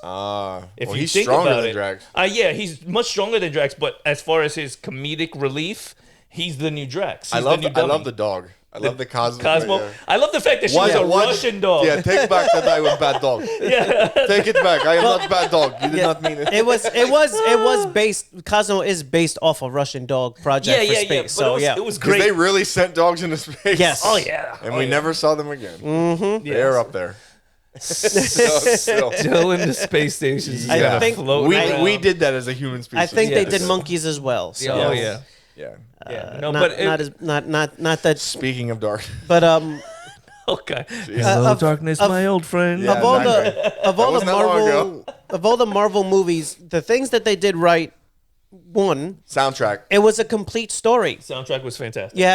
Speaker 2: He's stronger than Drax.
Speaker 1: Yeah, he's much stronger than Drax. But as far as his comedic relief, he's the new Drax.
Speaker 2: I love the dog. I love the Cosmo.
Speaker 1: Yeah. I love the fact that she was a Russian dog.
Speaker 2: Yeah, take back that I was bad dog.
Speaker 1: Yeah,
Speaker 2: take it back. I am not bad dog. You did not mean it.
Speaker 3: It was based. Cosmo is based off a Russian dog project for space. So
Speaker 1: it was great.
Speaker 2: They really sent dogs into space.
Speaker 3: Yes.
Speaker 1: Oh yeah.
Speaker 2: And we never saw them again.
Speaker 3: Mm-hmm.
Speaker 2: They're up there.
Speaker 1: Still in the space stations.
Speaker 3: I think
Speaker 2: we did that as a human species.
Speaker 3: I think they did monkeys as well. So.
Speaker 1: Oh yeah.
Speaker 2: Yeah.
Speaker 1: No,
Speaker 3: not,
Speaker 1: but
Speaker 3: not that.
Speaker 2: Speaking of dark,
Speaker 3: but
Speaker 1: okay. Hello, darkness, my old friend.
Speaker 2: Yeah,
Speaker 3: of all the Marvel movies, the things that they did right. One
Speaker 2: soundtrack.
Speaker 3: It was a complete story.
Speaker 1: Soundtrack was fantastic.
Speaker 3: You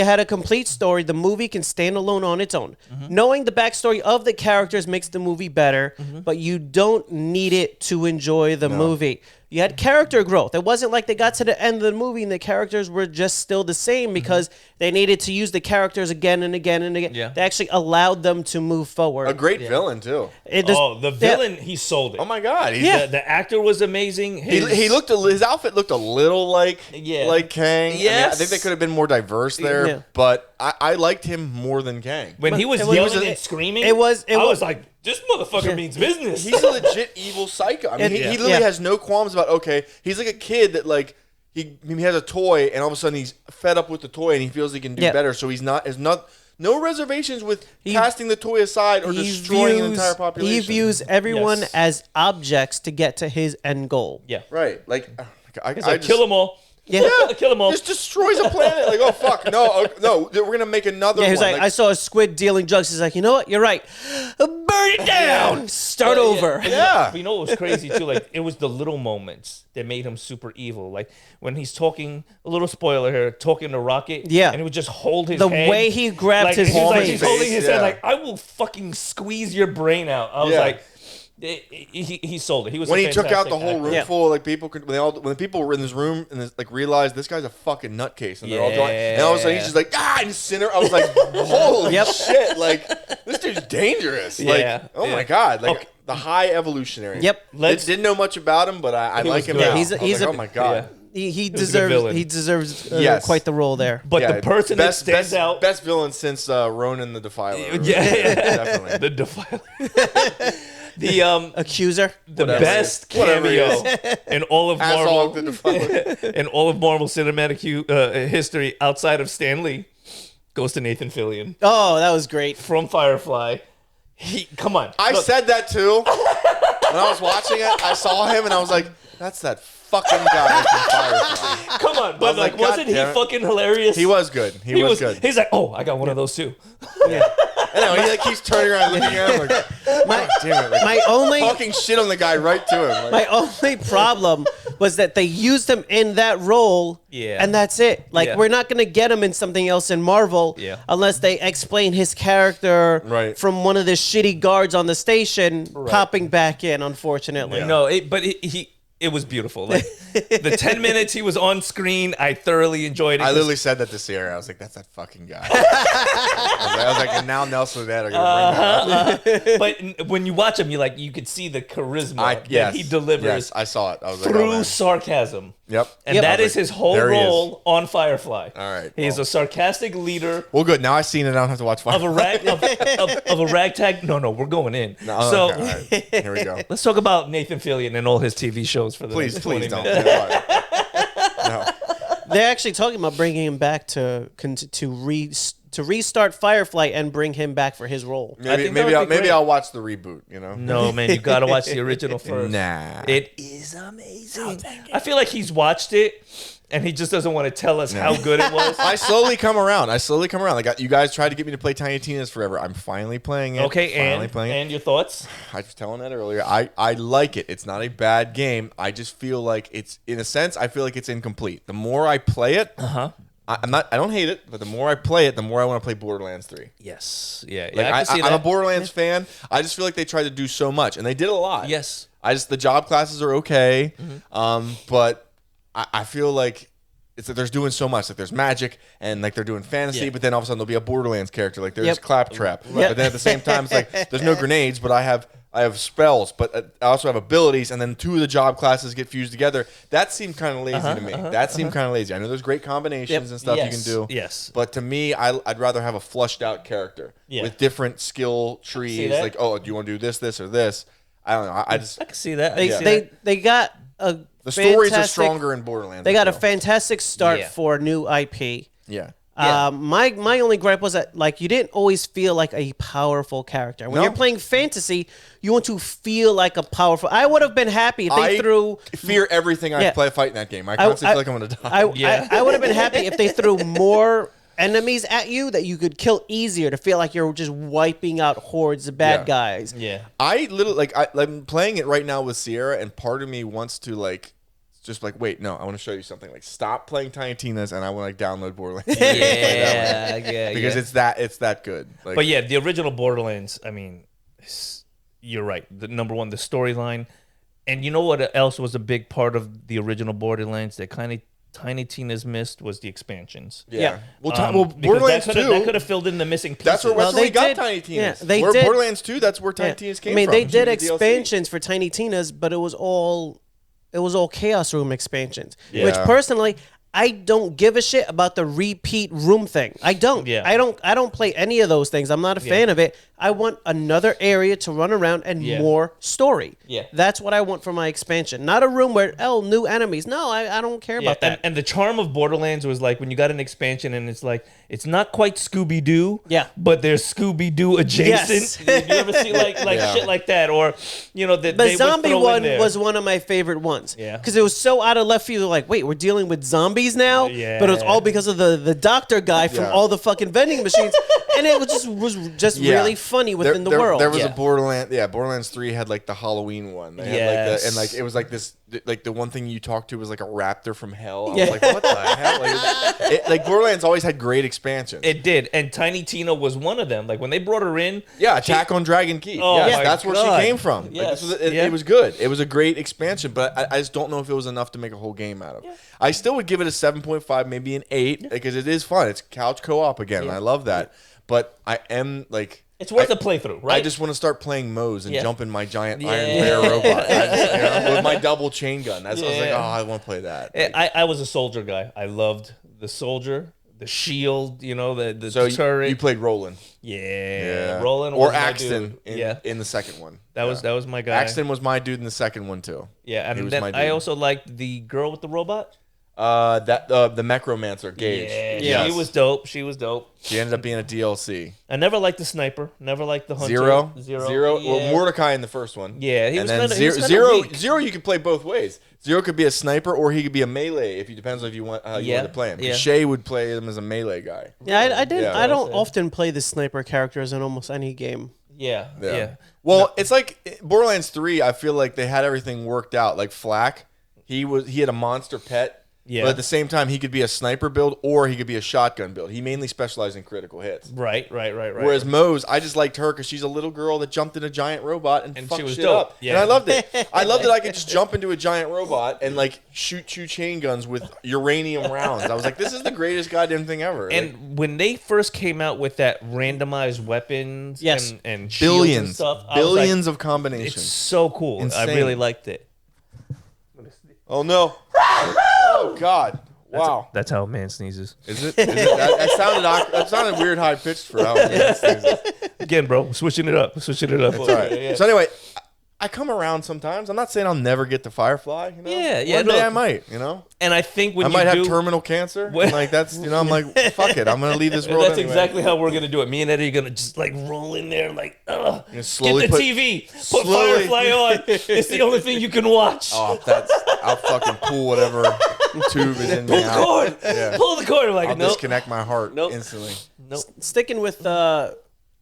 Speaker 3: had a complete story. The movie can stand alone on its own. Mm-hmm. Knowing the backstory of the characters makes the movie better, but you don't need it to enjoy the movie. You had character growth. It wasn't like they got to the end of the movie and the characters were just still the same because they needed to use the characters again and again and again. Yeah. They actually allowed them to move forward.
Speaker 2: A great villain, too.
Speaker 1: The villain, he sold it.
Speaker 2: Oh, my God.
Speaker 1: The actor was amazing.
Speaker 2: His outfit looked a little like Kang.
Speaker 1: Yes.
Speaker 2: I think they could have been more diverse there, but I liked him more than Kang.
Speaker 1: When he was yelling and screaming, I was like, this motherfucker means business.
Speaker 2: He's a legit evil psycho. I mean, he literally has no qualms about, okay, he's like a kid that, like, he has a toy, and all of a sudden he's fed up with the toy, and he feels he can do better, so no reservations with casting the toy aside or destroying an entire population.
Speaker 3: He views everyone as objects to get to his end goal.
Speaker 1: Yeah.
Speaker 2: Right. Like, I
Speaker 1: just kill them all.
Speaker 3: Yeah.
Speaker 1: Kill them all.
Speaker 2: Just destroys a planet. Like, oh, fuck. No, we're going to make another one.
Speaker 3: He's like, I saw a squid dealing drugs. He's like, you know what? You're right. Burn it down. Start over.
Speaker 2: Yeah.
Speaker 1: But you know what was crazy, too? Like, it was the little moments that made him super evil. Like, when he's talking, a little spoiler here, talking to Rocket.
Speaker 3: Yeah.
Speaker 1: And he would just hold his
Speaker 3: The
Speaker 1: hand.
Speaker 3: way he grabbed his
Speaker 1: face.
Speaker 3: face.
Speaker 1: He's holding his hand like, I will fucking squeeze your brain out. I was like... He sold it. He was
Speaker 2: when he took out the whole room
Speaker 1: actor.
Speaker 2: full of like people. When people were in this room and like realized this guy's a fucking nutcase, and they're all going, and all of a sudden he's just like incinerator. I was like, holy shit! Like this dude's dangerous. Like oh my god! Like the high evolutionary.
Speaker 3: Yep.
Speaker 2: Didn't know much about him, but I like him.
Speaker 3: Yeah,
Speaker 2: now.
Speaker 3: he's
Speaker 2: oh my god.
Speaker 3: He deserves quite the role there.
Speaker 1: But the person that stands out...
Speaker 2: Best villain since Ronan the Defiler.
Speaker 1: Definitely. The Defiler. The
Speaker 3: Accuser.
Speaker 1: The best cameo in all of Marvel in all of Marvel cinematic history outside of Stan Lee goes to Nathan Fillion.
Speaker 3: Oh, that was great.
Speaker 1: From Firefly. Come on.
Speaker 2: I said that too. When I was watching it, I saw him and I was like, that's that fucking guy from Firefly.
Speaker 1: Come on, but like wasn't he fucking hilarious?
Speaker 2: He was good. He was good.
Speaker 1: He's like, oh, I got one of those too.
Speaker 2: Yeah. I know, he like keeps turning around looking at him like, damn it. Like,
Speaker 3: my only
Speaker 2: talking shit on the guy right to him. Like,
Speaker 3: my only problem was that they used him in that role, and that's it. Like we're not gonna get him in something else in Marvel, unless they explain his character from one of the shitty guards on the station popping back in. Unfortunately,
Speaker 1: no, it was beautiful. Like the 10 minutes he was on screen, I thoroughly enjoyed it.
Speaker 2: I literally said that to Sierra. I was like, "That's that fucking guy." I was like, and now Nelson and Dad are gonna bring that up.
Speaker 1: But when you watch him, you could see the charisma that he delivers.
Speaker 2: Yes, I saw it. I was like,
Speaker 1: through sarcasm.
Speaker 2: Yep.
Speaker 1: And that is his whole role on Firefly.
Speaker 2: All right.
Speaker 1: He's a sarcastic leader.
Speaker 2: Well, good. Now I've seen it. I don't have to watch Firefly.
Speaker 1: Of a ragtag. No, we're going in.
Speaker 2: No,
Speaker 1: so
Speaker 2: right. Here we go.
Speaker 1: Let's talk about Nathan Fillion and all his TV shows for the next 20
Speaker 2: don't.
Speaker 1: minutes.
Speaker 2: No.
Speaker 3: They're actually talking about bringing him back to restart Firefly and bring him back for his role.
Speaker 2: Maybe I'll watch the reboot. You know.
Speaker 1: No, man, you gotta watch the original first.
Speaker 2: Nah,
Speaker 1: it is amazing. I feel like he's watched it and he just doesn't want to tell us how good it was.
Speaker 2: I slowly come around. Like you guys tried to get me to play Tiny Tina's forever. I'm finally playing it.
Speaker 1: Okay, and your thoughts?
Speaker 2: I was telling that earlier. I like it. It's not a bad game. I just feel like it's, in a sense, I feel like it's incomplete. The more I play it, I don't hate it, but the more I play it, the more I want to play Borderlands 3.
Speaker 1: Yes. Yeah.
Speaker 2: Like,
Speaker 1: I can see that.
Speaker 2: I'm a Borderlands fan. I just feel like they tried to do so much, and they did a lot.
Speaker 1: Yes.
Speaker 2: The job classes are okay, but I feel like it's like there's doing so much. Like there's magic, and like they're doing fantasy, but then all of a sudden there'll be a Borderlands character. Like there's Claptrap, but then at the same time, it's like there's no grenades, but I have spells, but I also have abilities, and then two of the job classes get fused together. That seemed kind of lazy to me. That seemed kind of lazy. I know there's great combinations and stuff you can do.
Speaker 1: Yes.
Speaker 2: But to me, I'd rather have a flushed out character with different skill trees. Like, oh, do you want to do this, or this? I don't know. I can
Speaker 1: see that.
Speaker 3: They got a
Speaker 2: the stories are stronger in Borderlands.
Speaker 3: They got a fantastic start for new IP.
Speaker 2: Yeah.
Speaker 3: My only gripe was that you didn't always feel like a powerful character. When you're playing fantasy, you want to feel like a powerful. I would have been happy if they threw.
Speaker 2: Fear everything I fight in that game. I constantly feel like I'm gonna die.
Speaker 3: I would have been happy if they threw more enemies at you that you could kill easier to feel like you're just wiping out hordes of bad guys.
Speaker 1: Yeah.
Speaker 2: I'm playing it right now with Sierra, and part of me wants to wait, no, I want to show you something. Like, stop playing Tiny Tina's, and I want to download Borderlands. Because it's that good. Like,
Speaker 1: but yeah, the original Borderlands. I mean, you're right. The number one, the storyline, and you know what else was a big part of the original Borderlands that kind of Tiny Tina's missed was the expansions.
Speaker 2: Yeah. Well, Borderlands 2
Speaker 1: that could have filled in the missing pieces.
Speaker 2: That's where we got Tiny Tina's. Borderlands 2. That's where Tiny Tina's came from.
Speaker 3: I mean, they did expansions for Tiny Tina's, but it was all Chaos Room expansions, which personally I don't give a shit about the repeat room thing. I don't.
Speaker 1: Yeah.
Speaker 3: I don't play any of those things. I'm not a fan of it. I want another area to run around and more story.
Speaker 1: Yeah.
Speaker 3: That's what I want for my expansion. Not a room where, new enemies. No, I don't care about that.
Speaker 1: And the charm of Borderlands was like when you got an expansion and it's like, it's not quite Scooby-Doo, but there's Scooby-Doo adjacent.
Speaker 3: Yes.
Speaker 1: You ever see like shit like that? Or,
Speaker 3: the zombie one was one of my favorite ones.
Speaker 1: Yeah.
Speaker 3: Because it was so out of left field. Like, wait, we're dealing with zombies now?
Speaker 1: Yeah.
Speaker 3: But it was all because of the doctor guy from all the fucking vending machines. And it was just really funny within the world.
Speaker 2: There was a Borderlands 3 had like the Halloween one. They had like and like it was like this, like the one thing you talked to was like a raptor from hell. I was like, what the hell? Like Borderlands always had great expansions.
Speaker 1: It did, and Tiny Tina was one of them. Like when they brought her in,
Speaker 2: Attack on Dragon Keep. That's where she came from.
Speaker 1: Yes.
Speaker 2: Like, it was good. It was a great expansion, but I just don't know if it was enough to make a whole game out of. I still would give it a 7.5, maybe an 8, because it is fun. It's couch co-op again, and I love that. But I am like.
Speaker 1: It's worth a playthrough, right?
Speaker 2: I just want to start playing Moe's and jump in my giant Iron Bear robot with my double chain gun. I was like, I want to play that.
Speaker 1: I was a soldier guy. I loved the soldier, the shield, the
Speaker 2: so
Speaker 1: turret.
Speaker 2: You played Roland.
Speaker 1: Yeah. Roland
Speaker 2: or
Speaker 1: was
Speaker 2: Axton
Speaker 1: my dude.
Speaker 2: in the second one.
Speaker 1: That was my guy.
Speaker 2: Axton was my dude in the second one too.
Speaker 1: Yeah, and then I also liked the girl with the robot.
Speaker 2: The Mechromancer, Gage.
Speaker 1: Yeah, she was dope.
Speaker 2: She ended up being a DLC.
Speaker 1: I never liked the sniper. Never liked the hunter.
Speaker 2: Zero.
Speaker 1: Yeah.
Speaker 2: Well, Mordecai in the first one.
Speaker 1: Yeah, he was
Speaker 2: then
Speaker 1: Zero.
Speaker 2: Zero, you can play both ways. Zero could be a sniper or he could be a melee. If it depends on if you want how you want to play him. Shay would play him as a melee guy.
Speaker 3: Yeah, I didn't. I don't often play the sniper characters in almost any game.
Speaker 1: Yeah.
Speaker 2: Well, it's like Borderlands 3. I feel like they had everything worked out. Like Flack, he had a monster pet.
Speaker 1: Yeah.
Speaker 2: But at the same time, he could be a sniper build or he could be a shotgun build. He mainly specialized in critical hits.
Speaker 1: Right.
Speaker 2: Whereas Moe's, I just liked her because she's a little girl that jumped in a giant robot and fucked
Speaker 1: she was
Speaker 2: shit
Speaker 1: dope.
Speaker 2: up.
Speaker 1: Yeah.
Speaker 2: And I loved it. I loved that I could just jump into a giant robot and like shoot two chain guns with uranium rounds. I was like, this is the greatest goddamn thing ever.
Speaker 1: And when they first came out with that randomized weapons and shields
Speaker 2: billions,
Speaker 1: and stuff,
Speaker 2: billions of combinations.
Speaker 1: It's so cool.
Speaker 2: Insane.
Speaker 1: I really liked it.
Speaker 2: Oh no! Oh god! Wow.
Speaker 1: That's how a man sneezes.
Speaker 2: Is it? That sounded weird high pitched for how a man sneezes.
Speaker 1: Again, bro, switching it up.
Speaker 2: That's all right. So anyway, I come around sometimes. I'm not saying I'll never get to Firefly. One day I might.
Speaker 1: And I think when
Speaker 2: I might have terminal cancer. And like that's I'm like fuck it. I'm gonna leave this world.
Speaker 1: That's
Speaker 2: anyway.
Speaker 1: exactly how we're gonna do it. Me and Eddie are gonna just like roll in there, like
Speaker 2: slowly
Speaker 1: get the TV, put Firefly on. It's the only thing you can watch.
Speaker 2: Oh, I'll fucking pull whatever tube is in me out.
Speaker 1: Pull the cord. Yeah. Pull the cord. Like,
Speaker 2: I'll disconnect my heart instantly.
Speaker 3: Sticking with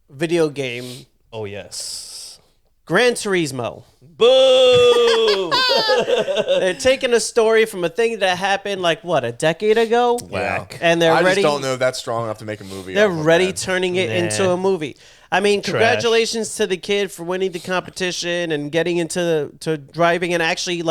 Speaker 3: video game.
Speaker 1: Oh yes.
Speaker 3: Gran Turismo.
Speaker 1: Boom!
Speaker 3: They're taking a story from a thing that happened a decade ago?
Speaker 1: Whack.
Speaker 3: And they're
Speaker 2: I
Speaker 3: ready.
Speaker 2: just don't know if that's strong enough to make a movie.
Speaker 3: They're ready turning it into a movie. I mean, congratulations to the kid for winning the competition and getting into driving and actually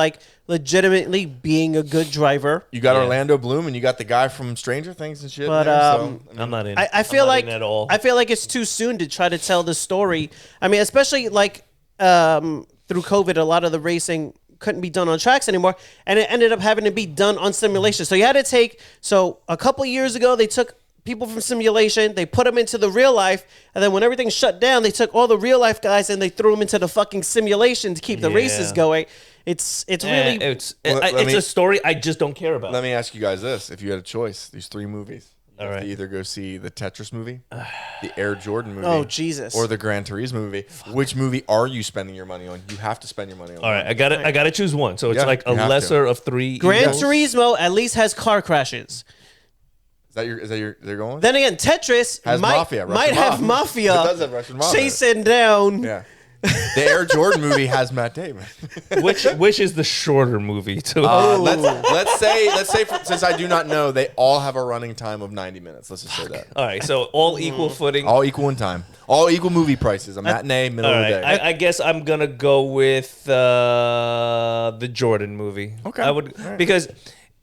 Speaker 3: legitimately being a good driver.
Speaker 2: You got Orlando Bloom and you got the guy from Stranger Things and shit.
Speaker 3: But
Speaker 1: I'm not in.
Speaker 3: I feel like
Speaker 1: at all.
Speaker 3: I feel like it's too soon to try to tell the story. I mean, especially through COVID, a lot of the racing couldn't be done on tracks anymore, and it ended up having to be done on simulation. So you had to take. So a couple years ago, they took people from simulation, they put them into the real life, and then when everything shut down, they took all the real life guys and they threw them into the fucking simulation to keep the races going. It's really
Speaker 1: it's a story I just don't care about.
Speaker 2: Let me ask you guys this: if you had a choice, these 3 movies.
Speaker 1: All right.
Speaker 2: To either go see the Tetris movie, the Air Jordan movie,
Speaker 3: oh Jesus,
Speaker 2: or the Gran Turismo movie. Which movie are you spending your money on? You have to spend your money on.
Speaker 1: All right, I got to choose one. So it's like a lesser of 3.
Speaker 3: Gran Turismo at least has car crashes.
Speaker 2: Is that your they're going?
Speaker 3: Then again, Tetris
Speaker 2: has
Speaker 3: might have mafia.
Speaker 2: It does have Russian mafia.
Speaker 3: Chasing down.
Speaker 2: Yeah. The Air Jordan movie has Matt Damon.
Speaker 1: Which is the shorter movie too?
Speaker 2: Let's say since I do not know, they all have a running time of 90 minutes. Let's just say that.
Speaker 1: All right, so all equal footing,
Speaker 2: all equal in time, all equal movie prices. A matinee, middle of the day.
Speaker 1: I guess I'm gonna go with the Jordan movie.
Speaker 2: Okay,
Speaker 1: I would because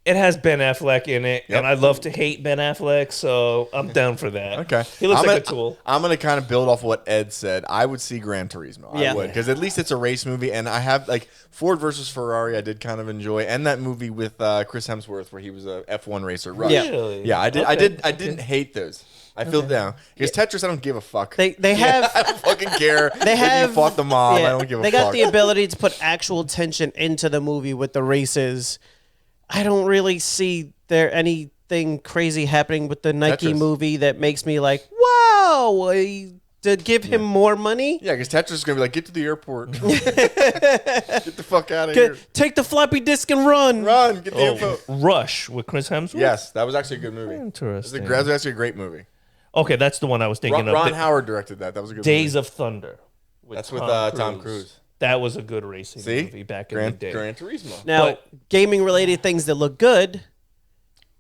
Speaker 1: It has Ben Affleck in it,
Speaker 2: Yep.
Speaker 1: and I love to hate Ben Affleck, so I'm down for that.
Speaker 2: Okay.
Speaker 1: He looks like a tool.
Speaker 2: I'm going to kind of build off what Ed said. I would see Gran Turismo. I
Speaker 3: Yeah.
Speaker 2: would, because at least it's a race movie, and I have, like, Ford versus Ferrari I did kind of enjoy, and that movie with Chris Hemsworth where he was a F1 racer. Rush.
Speaker 3: Yeah.
Speaker 1: Really?
Speaker 2: Yeah, I did.
Speaker 1: Okay.
Speaker 2: I didn't hate those. I feel down. Because Tetris, I don't give a fuck.
Speaker 3: They have
Speaker 2: I don't fucking care.
Speaker 3: They have
Speaker 2: if you fought the mob.
Speaker 3: yeah,
Speaker 2: I don't give a
Speaker 3: they
Speaker 2: fuck.
Speaker 3: got the ability to put actual tension into the movie with the races. I don't really see there anything crazy happening with the Nike
Speaker 2: Tetris.
Speaker 3: movie that makes me like, wow, to give him more money.
Speaker 2: Yeah, because Tetris is gonna be like, get to the airport, get the fuck out of here,
Speaker 3: Take the floppy disk and run.
Speaker 2: run, get the info.
Speaker 1: Rush with Chris Hemsworth?
Speaker 2: Yes, that was actually a good movie.
Speaker 1: Interesting.
Speaker 2: That was actually a great movie.
Speaker 1: Okay, that's the one I was thinking of.
Speaker 2: Ron Howard directed that. That was a good
Speaker 1: Days
Speaker 2: movie.
Speaker 1: of Thunder.
Speaker 2: That's with Tom Cruise.
Speaker 1: That was a good racing
Speaker 2: See,
Speaker 1: movie back in the day.
Speaker 2: Gran Turismo,
Speaker 3: Now, gaming related things that look good.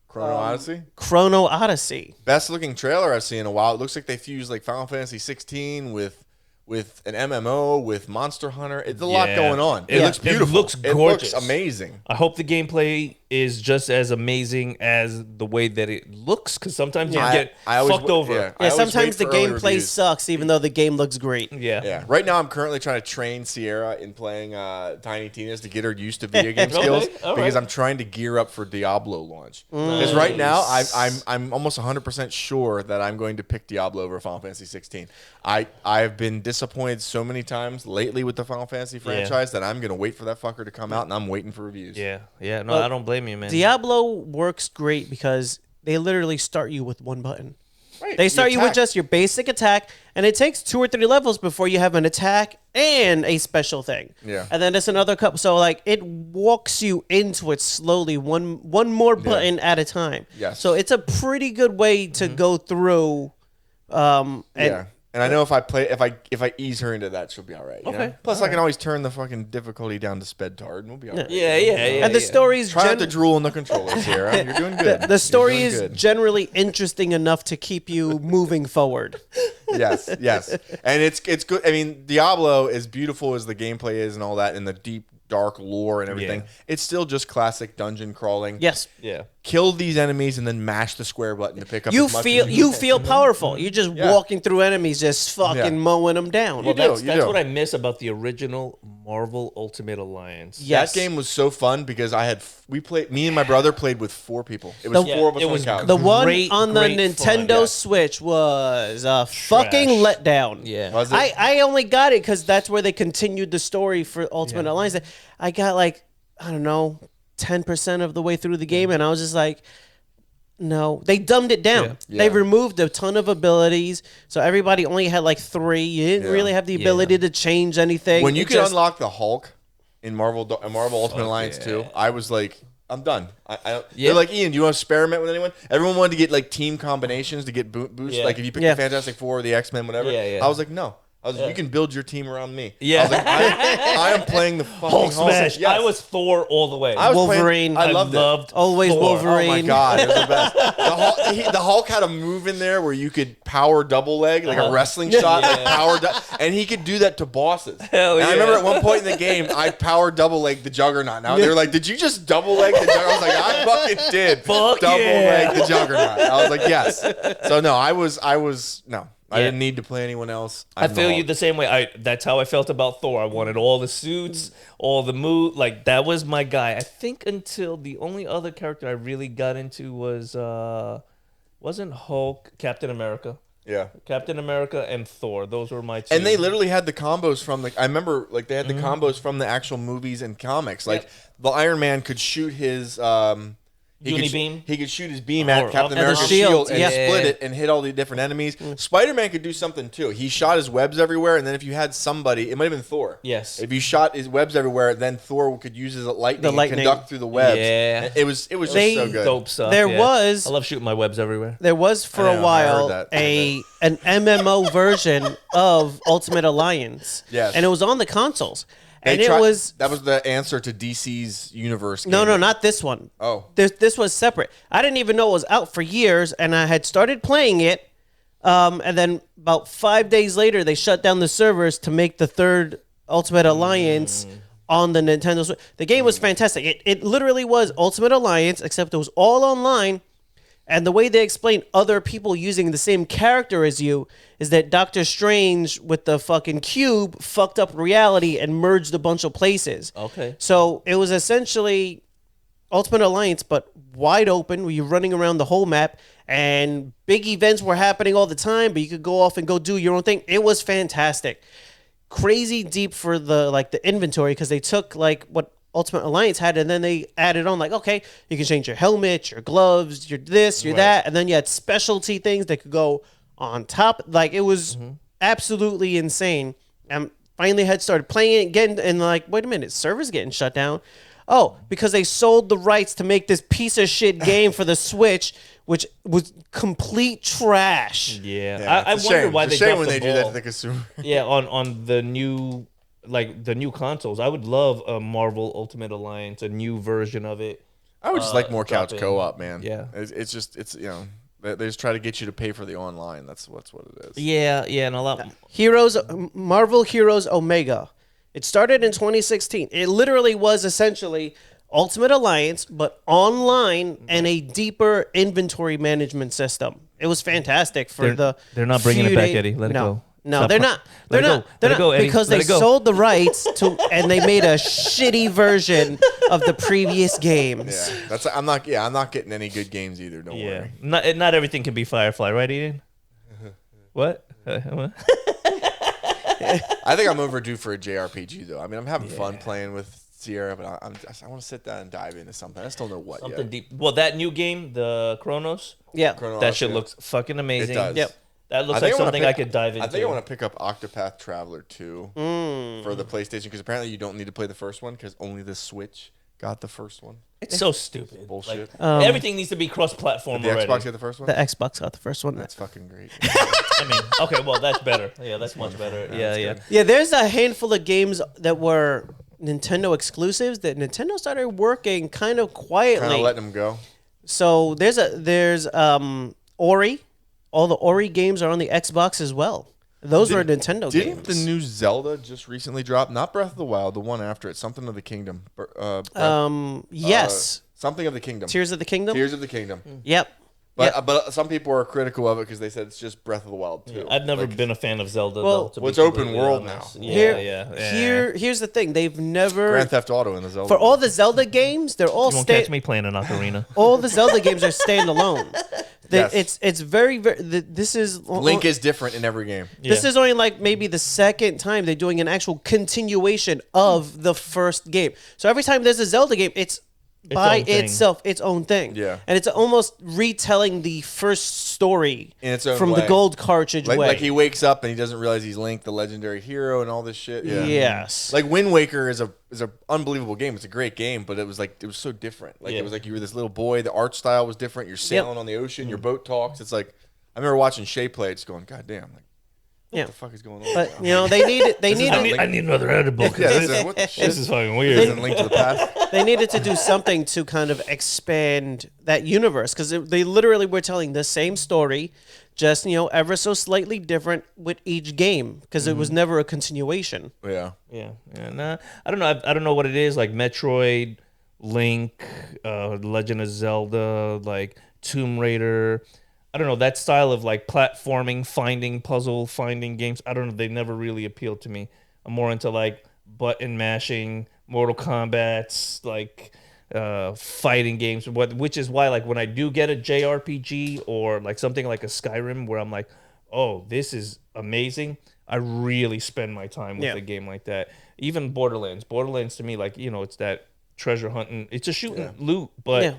Speaker 2: Chrono Odyssey.
Speaker 3: Chrono Odyssey.
Speaker 2: Best looking trailer I've seen in a while. It looks like they fused like Final Fantasy 16 with an MMO, with Monster Hunter. It's a lot
Speaker 1: Yeah.
Speaker 2: going on.
Speaker 1: It looks beautiful. It looks gorgeous.
Speaker 2: It looks amazing.
Speaker 1: I hope the gameplay is just as amazing as the way that it looks, because sometimes you get
Speaker 2: I always
Speaker 1: fucked over.
Speaker 2: yeah. I
Speaker 3: Yeah,
Speaker 2: always
Speaker 3: sometimes the
Speaker 2: wait for early
Speaker 3: gameplay
Speaker 2: reviews.
Speaker 3: sucks, even though the game looks great.
Speaker 1: Yeah.
Speaker 2: Yeah. Right now, I'm currently trying to train Sierra in playing Tiny Tina's to get her used to video game
Speaker 1: Okay,
Speaker 2: skills
Speaker 1: all
Speaker 2: because
Speaker 1: right.
Speaker 2: I'm trying to gear up for Diablo launch. Because right now, I'm almost 100% sure that I'm going to pick Diablo over Final Fantasy 16. I've been disappointed so many times lately with the Final Fantasy franchise that I'm going to wait for that fucker to come out, and I'm waiting for reviews.
Speaker 1: Yeah. Yeah. No,
Speaker 3: Well,
Speaker 1: I don't blame you, man.
Speaker 3: Diablo works great because they literally start you with one button.
Speaker 2: Right.
Speaker 3: They start you with
Speaker 2: attack.
Speaker 3: just your basic attack, and it takes 2 or 3 levels before you have an attack and a special thing.
Speaker 2: Yeah.
Speaker 3: And then it's another couple. So like it walks you into it slowly, one more button at a time.
Speaker 2: Yes.
Speaker 3: So it's a pretty good way to go through. And
Speaker 2: Yeah. And I know if I ease her into that, she'll be all right. You know?
Speaker 1: Okay.
Speaker 2: Plus, I can always turn the fucking difficulty down to sped-tard, and we'll be all right.
Speaker 1: Yeah. Yeah. Yeah.
Speaker 3: and the
Speaker 1: yeah.
Speaker 3: story's
Speaker 2: Try not to drool on the controller, Sierra. You're doing good.
Speaker 3: the story
Speaker 2: You're
Speaker 3: is
Speaker 2: doing good.
Speaker 3: generally interesting enough to keep you moving forward.
Speaker 2: Yes, and it's good. I mean, Diablo, as beautiful as the gameplay is and all that, and the deep, dark lore and everything,
Speaker 1: Yeah.
Speaker 2: it's still just classic dungeon crawling.
Speaker 3: Yes.
Speaker 1: Yeah.
Speaker 2: Kill these enemies and then mash the square button to pick up.
Speaker 3: You
Speaker 2: as much
Speaker 3: feel
Speaker 2: as
Speaker 3: you feel powerful. You're just
Speaker 2: Yeah.
Speaker 3: walking through enemies, just fucking
Speaker 2: Yeah.
Speaker 3: mowing them down.
Speaker 1: Well,
Speaker 2: do,
Speaker 1: that's
Speaker 2: you do.
Speaker 1: what I miss about the original Marvel Ultimate Alliance.
Speaker 3: Yes.
Speaker 2: That game was so fun because me and my brother played with 4 people. It was
Speaker 3: The-
Speaker 2: 4 of us
Speaker 1: it
Speaker 2: on
Speaker 1: was
Speaker 2: the couch.
Speaker 3: The one
Speaker 1: Great,
Speaker 3: on the
Speaker 1: great fun,
Speaker 3: Nintendo
Speaker 2: yeah.
Speaker 3: Switch was a fucking letdown.
Speaker 1: Yeah.
Speaker 2: Was it?
Speaker 3: I only got it because that's where they continued the story for Ultimate Alliance. I got like, I don't know, 10% of the way through the game, and I was just like, no. They dumbed it down.
Speaker 2: Yeah.
Speaker 3: They removed a ton of abilities, so everybody only had like 3. You didn't
Speaker 2: Yeah.
Speaker 3: really have the ability to change anything.
Speaker 2: When you
Speaker 3: It
Speaker 2: could
Speaker 3: just-
Speaker 2: unlock the Hulk in Marvel Ultimate Alliance 2, I was like, I'm done. I don't.
Speaker 1: Yeah.
Speaker 2: They're like, Ian, do you want to experiment with anyone? Everyone wanted to get like team combinations to get boost.
Speaker 1: Yeah.
Speaker 2: Like if you pick
Speaker 3: Yeah.
Speaker 2: the Fantastic Four or the X-Men, whatever.
Speaker 1: Yeah, yeah.
Speaker 2: I was like, no. I was like, you can build your team around me.
Speaker 1: Yeah.
Speaker 2: I was like, I am playing the fucking
Speaker 1: Hulk smash.
Speaker 2: Yes.
Speaker 1: I was Thor all the way.
Speaker 2: I was
Speaker 3: Wolverine.
Speaker 2: Playing, I loved it.
Speaker 3: Always
Speaker 1: Thor.
Speaker 3: Wolverine.
Speaker 2: Oh my god, it was the best. The Hulk had a move in there where you could power double leg, like a wrestling shot, like power, and he could do that to bosses.
Speaker 1: Hell
Speaker 2: and I
Speaker 1: yeah.
Speaker 2: remember at one point in the game, I power double leg the Juggernaut. Now they were like, "Did you just double leg the Juggernaut?" I was like, "I fucking did."
Speaker 1: Fuck
Speaker 2: double
Speaker 1: yeah.
Speaker 2: leg the Juggernaut. I was like, "Yes." So no, I was no. I
Speaker 1: Yeah.
Speaker 2: didn't need to play anyone else.
Speaker 1: I
Speaker 2: I'm the
Speaker 1: feel you
Speaker 2: Hulk.
Speaker 1: the same way. That's how I felt about Thor. I wanted all the suits, all the moves. Like that was my guy. I think until the only other character I really got into was wasn't Hulk, Captain America.
Speaker 2: Yeah.
Speaker 1: Captain America and Thor. Those were my two.
Speaker 2: And they literally had the combos from I remember like they had the combos from the actual movies and comics. Like the Iron Man could shoot his
Speaker 1: Unibeam?
Speaker 2: He could shoot his beam
Speaker 1: Or
Speaker 2: at Captain
Speaker 3: up- and the
Speaker 2: America's
Speaker 3: shield,
Speaker 2: shield and
Speaker 3: yeah.
Speaker 2: split it and hit all the different enemies. Spider-Man could do something too. He shot his webs everywhere, and then if you had somebody, it might have been Thor.
Speaker 1: Yes.
Speaker 2: If you shot his webs everywhere, then Thor could use his lightning,
Speaker 3: The lightning.
Speaker 2: and conduct through the webs.
Speaker 1: Yeah.
Speaker 2: It was just
Speaker 3: They-
Speaker 2: so good.
Speaker 1: dope stuff.
Speaker 3: There
Speaker 1: yeah.
Speaker 3: was-
Speaker 1: I love shooting my webs everywhere.
Speaker 3: There was for
Speaker 2: I
Speaker 3: a
Speaker 2: know, I
Speaker 3: while
Speaker 2: heard that.
Speaker 3: an MMO version of Ultimate Alliance.
Speaker 2: Yes.
Speaker 3: And it was on the consoles.
Speaker 2: They
Speaker 3: And
Speaker 2: tried-
Speaker 3: it was
Speaker 2: that was the answer to DC's universe.
Speaker 3: no,
Speaker 2: game.
Speaker 3: not this one.
Speaker 2: Oh.
Speaker 3: This was separate. I didn't even know it was out for years, and I had started playing it. And then about 5 days later, they shut down the servers to make the third Ultimate Alliance on the Nintendo Switch. The game was fantastic. It literally was Ultimate Alliance, except it was all online. And the way they explain other people using the same character as you is that Doctor Strange with the fucking cube fucked up reality and merged a bunch of places.
Speaker 1: Okay.
Speaker 3: So it was essentially Ultimate Alliance, but wide open, where you're running around the whole map, and big events were happening all the time, but you could go off and go do your own thing. It was fantastic. Crazy deep for the inventory, because they took like what Ultimate Alliance had, and then they added on like, okay, you can change your helmet, your gloves, your this, your that, and then you had specialty things that could go on top. Like, it was absolutely insane. And finally had started playing it again, and like, wait a minute, server's getting shut down. Oh, because they sold the rights to make this piece of shit game for the Switch, which was complete trash.
Speaker 1: Yeah. I wonder why they
Speaker 2: shame
Speaker 1: dropped
Speaker 2: when
Speaker 1: the
Speaker 2: they
Speaker 1: ball.
Speaker 2: do that to the consumer.
Speaker 1: Yeah, on the new consoles. I would love a Marvel Ultimate Alliance, a new version of it.
Speaker 2: I would just like more couch co-op, man.
Speaker 1: Yeah.
Speaker 2: It's they just try to get you to pay for the online. That's what it is.
Speaker 1: Yeah, and a lot.
Speaker 3: Marvel Heroes Omega. It started in 2016. It literally was essentially Ultimate Alliance, but online and a deeper inventory management system. It was fantastic for
Speaker 1: They're not bringing it back, Eddie. Let it go.
Speaker 3: No,
Speaker 1: Stop
Speaker 3: they're not.
Speaker 1: Let
Speaker 3: They're
Speaker 1: it
Speaker 3: not.
Speaker 1: go.
Speaker 3: They're
Speaker 1: Let it go,
Speaker 3: not
Speaker 1: Eddie.
Speaker 3: because
Speaker 1: Let
Speaker 3: they
Speaker 1: it go.
Speaker 3: sold the rights to, and they made a shitty version of the previous games.
Speaker 2: Yeah, I'm not getting any good games either. Don't worry.
Speaker 1: Not everything can be Firefly, right, Eden? What?
Speaker 2: I think I'm overdue for a JRPG though. I mean, I'm having fun playing with Sierra, but I want to sit down and dive into something. I just don't know what
Speaker 1: Something
Speaker 2: yet.
Speaker 1: deep. Well, that new game, the Chronos,
Speaker 3: Yeah.
Speaker 2: Chrono
Speaker 1: that
Speaker 2: Odyssey,
Speaker 1: shit looks fucking amazing.
Speaker 2: It does.
Speaker 3: Yep.
Speaker 1: That looks
Speaker 2: I think
Speaker 1: like
Speaker 2: I wanna
Speaker 1: something
Speaker 2: pick-
Speaker 1: I could dive into.
Speaker 2: I think I want to pick up Octopath Traveler 2 for the PlayStation, because apparently you don't need to play the first one because only the Switch got the first one.
Speaker 1: It's so stupid.
Speaker 2: Bullshit.
Speaker 1: Like, everything needs to be cross-platform
Speaker 2: The
Speaker 1: already.
Speaker 2: Xbox got the first one?
Speaker 3: The Xbox got the first one.
Speaker 2: That's fucking great.
Speaker 1: I mean, okay, well, that's better. Yeah, that's much better. Yeah.
Speaker 2: good.
Speaker 3: Yeah, there's a handful of games that were Nintendo exclusives that Nintendo started working kind of quietly.
Speaker 2: Kind of letting them go.
Speaker 3: So there's Ori. All the Ori games are on the Xbox as well. Those were Nintendo
Speaker 2: Didn't
Speaker 3: games.
Speaker 2: the new Zelda just recently drop? Not Breath of the Wild, the one after it. Something of the Kingdom.
Speaker 3: Yes.
Speaker 2: Something of the Kingdom.
Speaker 3: Tears of the Kingdom?
Speaker 2: Tears of the Kingdom.
Speaker 3: Yep.
Speaker 2: But
Speaker 3: Yep.
Speaker 2: but some people are critical of it because they said it's just Breath of the Wild too.
Speaker 1: I've never been a fan of Zelda,
Speaker 3: Well-
Speaker 1: though, to
Speaker 2: Well,
Speaker 1: be
Speaker 2: it's open
Speaker 1: completely
Speaker 2: world
Speaker 1: honest.
Speaker 2: now.
Speaker 3: Here's the thing. They've never
Speaker 2: Grand Theft Auto in the Zelda.
Speaker 3: for all the Zelda games, they're all
Speaker 1: You won't catch me playing an ocarina.
Speaker 3: all the Zelda games are standalone.
Speaker 2: Yes.
Speaker 3: It's very this is
Speaker 2: Link is different in every game.
Speaker 3: This is only like maybe the second time they're doing an actual continuation of the first game. So every time there's a Zelda game, it's by
Speaker 1: own thing.
Speaker 3: itself, its own thing.
Speaker 2: Yeah.
Speaker 3: And it's almost retelling the first story
Speaker 2: In its own
Speaker 3: from the
Speaker 2: way.
Speaker 3: gold cartridge way.
Speaker 2: Like he wakes up and he doesn't realize he's Link, the legendary hero, and all this shit. Yeah.
Speaker 3: Yes.
Speaker 2: Like Wind Waker is a unbelievable game. It's a great game, but it was so different. Like
Speaker 1: Yeah.
Speaker 2: it was like you were this little boy. The art style was different. You're sailing on the ocean. Your boat talks. It's like I remember watching Shay play. Just going, God damn! Like what the fuck is going on?
Speaker 3: But they needed
Speaker 1: I need another edible.
Speaker 2: Yeah, it's what the shit?
Speaker 1: This is fucking
Speaker 2: Isn't
Speaker 1: weird.
Speaker 2: Link to the Past?
Speaker 3: they needed to do something to kind of expand that universe, because they literally were telling the same story, just ever so slightly different with each game, because it was never a continuation.
Speaker 2: Yeah.
Speaker 1: Yeah. Nah, I don't know. I don't know what it is. Like Metroid, Link, Legend of Zelda, like Tomb Raider. I don't know, that style of like platforming, puzzle finding games. I don't know. They never really appealed to me. I'm more into like button mashing, Mortal Kombat's, like fighting games. Which is why like when I do get a JRPG or like something like a Skyrim where I'm like, oh, this is amazing, I really spend my time with a game like that. Even Borderlands to me, like it's that treasure hunting. It's a shoot and loot, but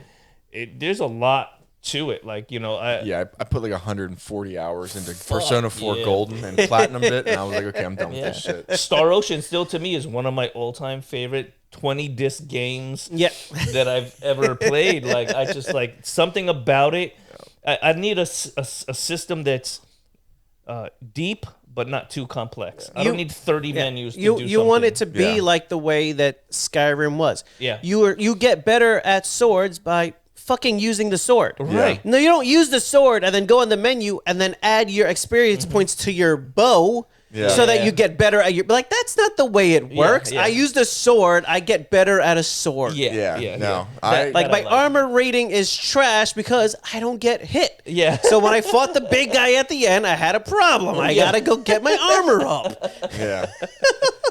Speaker 1: there's a lot to it. Like
Speaker 2: I put like 140 hours into Persona 4 Golden and platinumed it, and I was like, okay, I'm done with this shit.
Speaker 1: Star Ocean still to me is one of my all-time favorite 20-disc games that I've ever played. Like I just like something about it. I need a system that's deep but not too complex. I don't need 30 menus to do something.
Speaker 3: You want it to be like the way that Skyrim was.
Speaker 1: Yeah.
Speaker 3: You get better at swords by fucking using the sword.
Speaker 1: Right.
Speaker 3: No, you don't use the sword and then go on the menu and then add your experience points to your bow. so that you get better at your. Like that's not the way it works. I used a sword. I get better at a sword.
Speaker 2: No,
Speaker 3: my armor rating is trash because I don't get hit.
Speaker 1: Yeah.
Speaker 3: So when I fought the big guy at the end, I had a problem. I gotta go get my armor up.
Speaker 2: Yeah.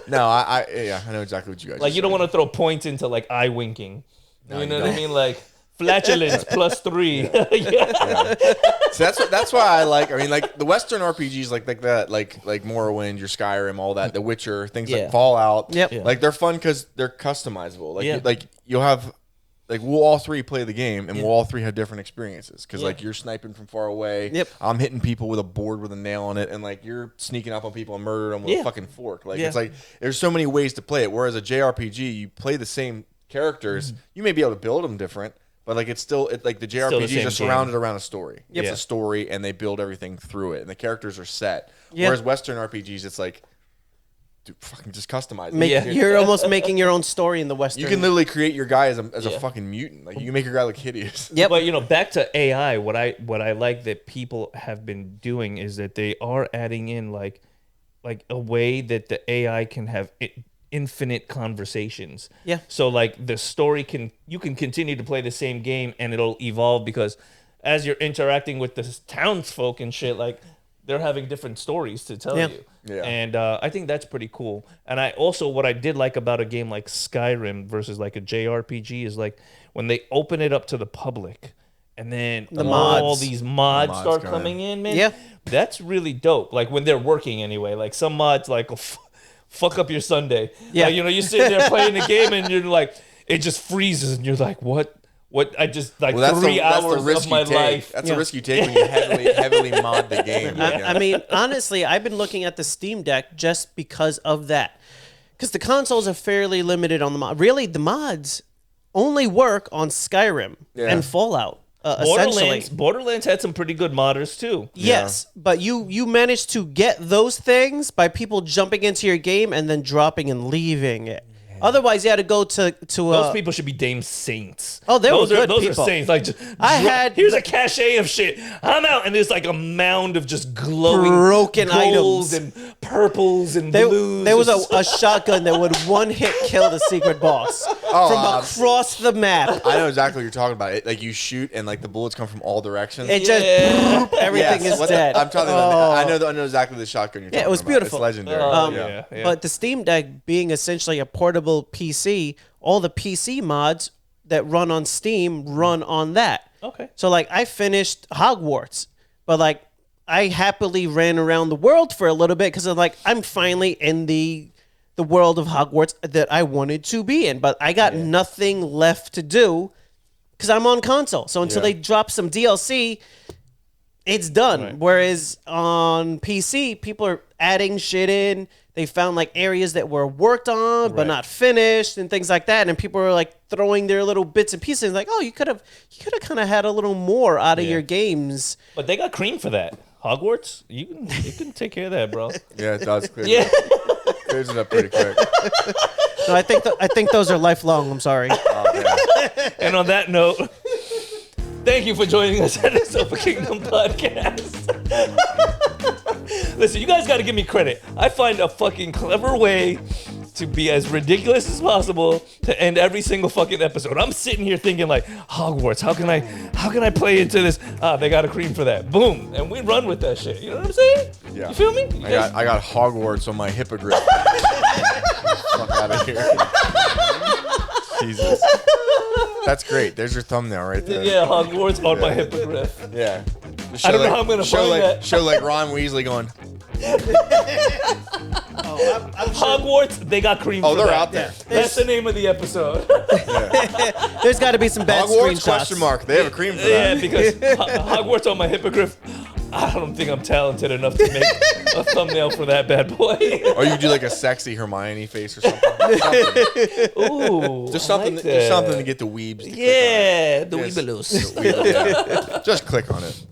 Speaker 2: No, I know exactly what you guys.
Speaker 1: Like you don't want to throw points into like eye winking. You know what I mean? Like flatulence +3.
Speaker 2: So that's why I like. I mean, like the Western RPGs, like that, like Morrowind, your Skyrim, all that, The Witcher, things like Fallout. Like they're fun because they're customizable. Like you'll have. Like we'll all three play the game, and we'll all three have different experiences. Because like you're sniping from far away, I'm hitting people with a board with a nail on it, and like you're sneaking up on people and murdering them with a fucking fork. Like it's like there's so many ways to play it. Whereas a JRPG, you play the same characters, you may be able to build them different, but like it's still like the JRPGs are surrounded around a story. It's a story, and they build everything through it, and the characters are set. Whereas Western RPGs, it's like. Dude, fucking just customize it.
Speaker 3: You're almost making your own story in the Western.
Speaker 2: You can literally create your guy as a fucking mutant. Like you can make your guy look hideous.
Speaker 1: But back to AI, what I like that people have been doing is that they are adding in like a way that the AI can have infinite conversations. So like the story you can continue to play the same game and it'll evolve because as you're interacting with the townsfolk and shit, like they're having different stories to tell you. And I think that's pretty cool. And what I did like about a game like Skyrim versus like a JRPG is like when they open it up to the public and then all these mods start coming in, man. That's really dope. Like when they're working anyway. Like some mods like fuck up your Sunday. Like, you're sitting there playing the game and you're like, it just freezes and you're like, what? I just like 3 hours of my life.
Speaker 2: That's a risk you take when you heavily mod the game.
Speaker 3: I mean, honestly, I've been looking at the Steam Deck just because of that. Because the consoles are fairly limited on the mod. Really, the mods only work on Skyrim and Fallout.
Speaker 1: Borderlands had some pretty good modders too.
Speaker 3: Yes, but you managed to get those things by people jumping into your game and then dropping and leaving it. Otherwise, you had to go to
Speaker 1: those people should be damned saints.
Speaker 3: Oh, those are
Speaker 1: people. Saints. Like, here's a cache of shit. I'm out, and there's like a mound of just glowing
Speaker 3: broken items
Speaker 1: and purples and blues.
Speaker 3: There was a shotgun that would one hit kill the secret boss from across the map.
Speaker 2: I know exactly what you're talking about. Like you shoot, and like the bullets come from all directions.
Speaker 3: It just everything is dead.
Speaker 2: I'm talking about. I know exactly the shotgun you're talking about.
Speaker 3: It was beautiful.
Speaker 2: It's legendary.
Speaker 3: But the Steam Deck being essentially a portable PC, all the PC mods that run on Steam run on that.
Speaker 1: Okay.
Speaker 3: So like I finished Hogwarts, but like I happily ran around the world for a little bit because I'm finally in the world of Hogwarts that I wanted to be in, but I got nothing left to do because I'm on console. So until they drop some DLC, it's done. Right. Whereas on PC, people are adding shit in. They found like areas that were worked on but not finished and things like that. And people were like throwing their little bits and pieces like, oh, you could have kind of had a little more out of your games.
Speaker 1: But they got cream for that. Hogwarts, you can take care of that, bro.
Speaker 2: Yeah, it does clear. Clears it up pretty quick.
Speaker 3: No, I think those are lifelong. I'm sorry.
Speaker 1: And on that note, thank you for joining us at the Sofa Kingdom podcast. Listen, you guys got to give me credit. I find a fucking clever way to be as ridiculous as possible to end every single fucking episode. I'm sitting here thinking like, Hogwarts, how can I play into this? They got a cream for that. Boom. And we run with that shit. You know what I'm saying?
Speaker 2: Yeah.
Speaker 1: You feel me?
Speaker 2: I got Hogwarts on my Hippogriff. Fuck out of here. Jesus. That's great. There's your thumbnail right there.
Speaker 1: Yeah, Hogwarts on my Hippogriff.
Speaker 2: Yeah.
Speaker 1: I don't know how I'm going to find that.
Speaker 2: Show like Ron Weasley going.
Speaker 1: I'm Hogwarts, they got cream for that.
Speaker 2: Oh, they're out there.
Speaker 1: That's the name of the episode.
Speaker 3: There's got to be some bad
Speaker 2: Hogwarts
Speaker 3: screenshots.
Speaker 2: They have a cream for that.
Speaker 1: Yeah, because Hogwarts on my Hippogriff, I don't think I'm talented enough to make a thumbnail for that bad boy.
Speaker 2: Or you do like a sexy Hermione face or something.
Speaker 1: Ooh,
Speaker 2: just something to get the weebs to
Speaker 1: the weebeloos.
Speaker 2: Just click on it.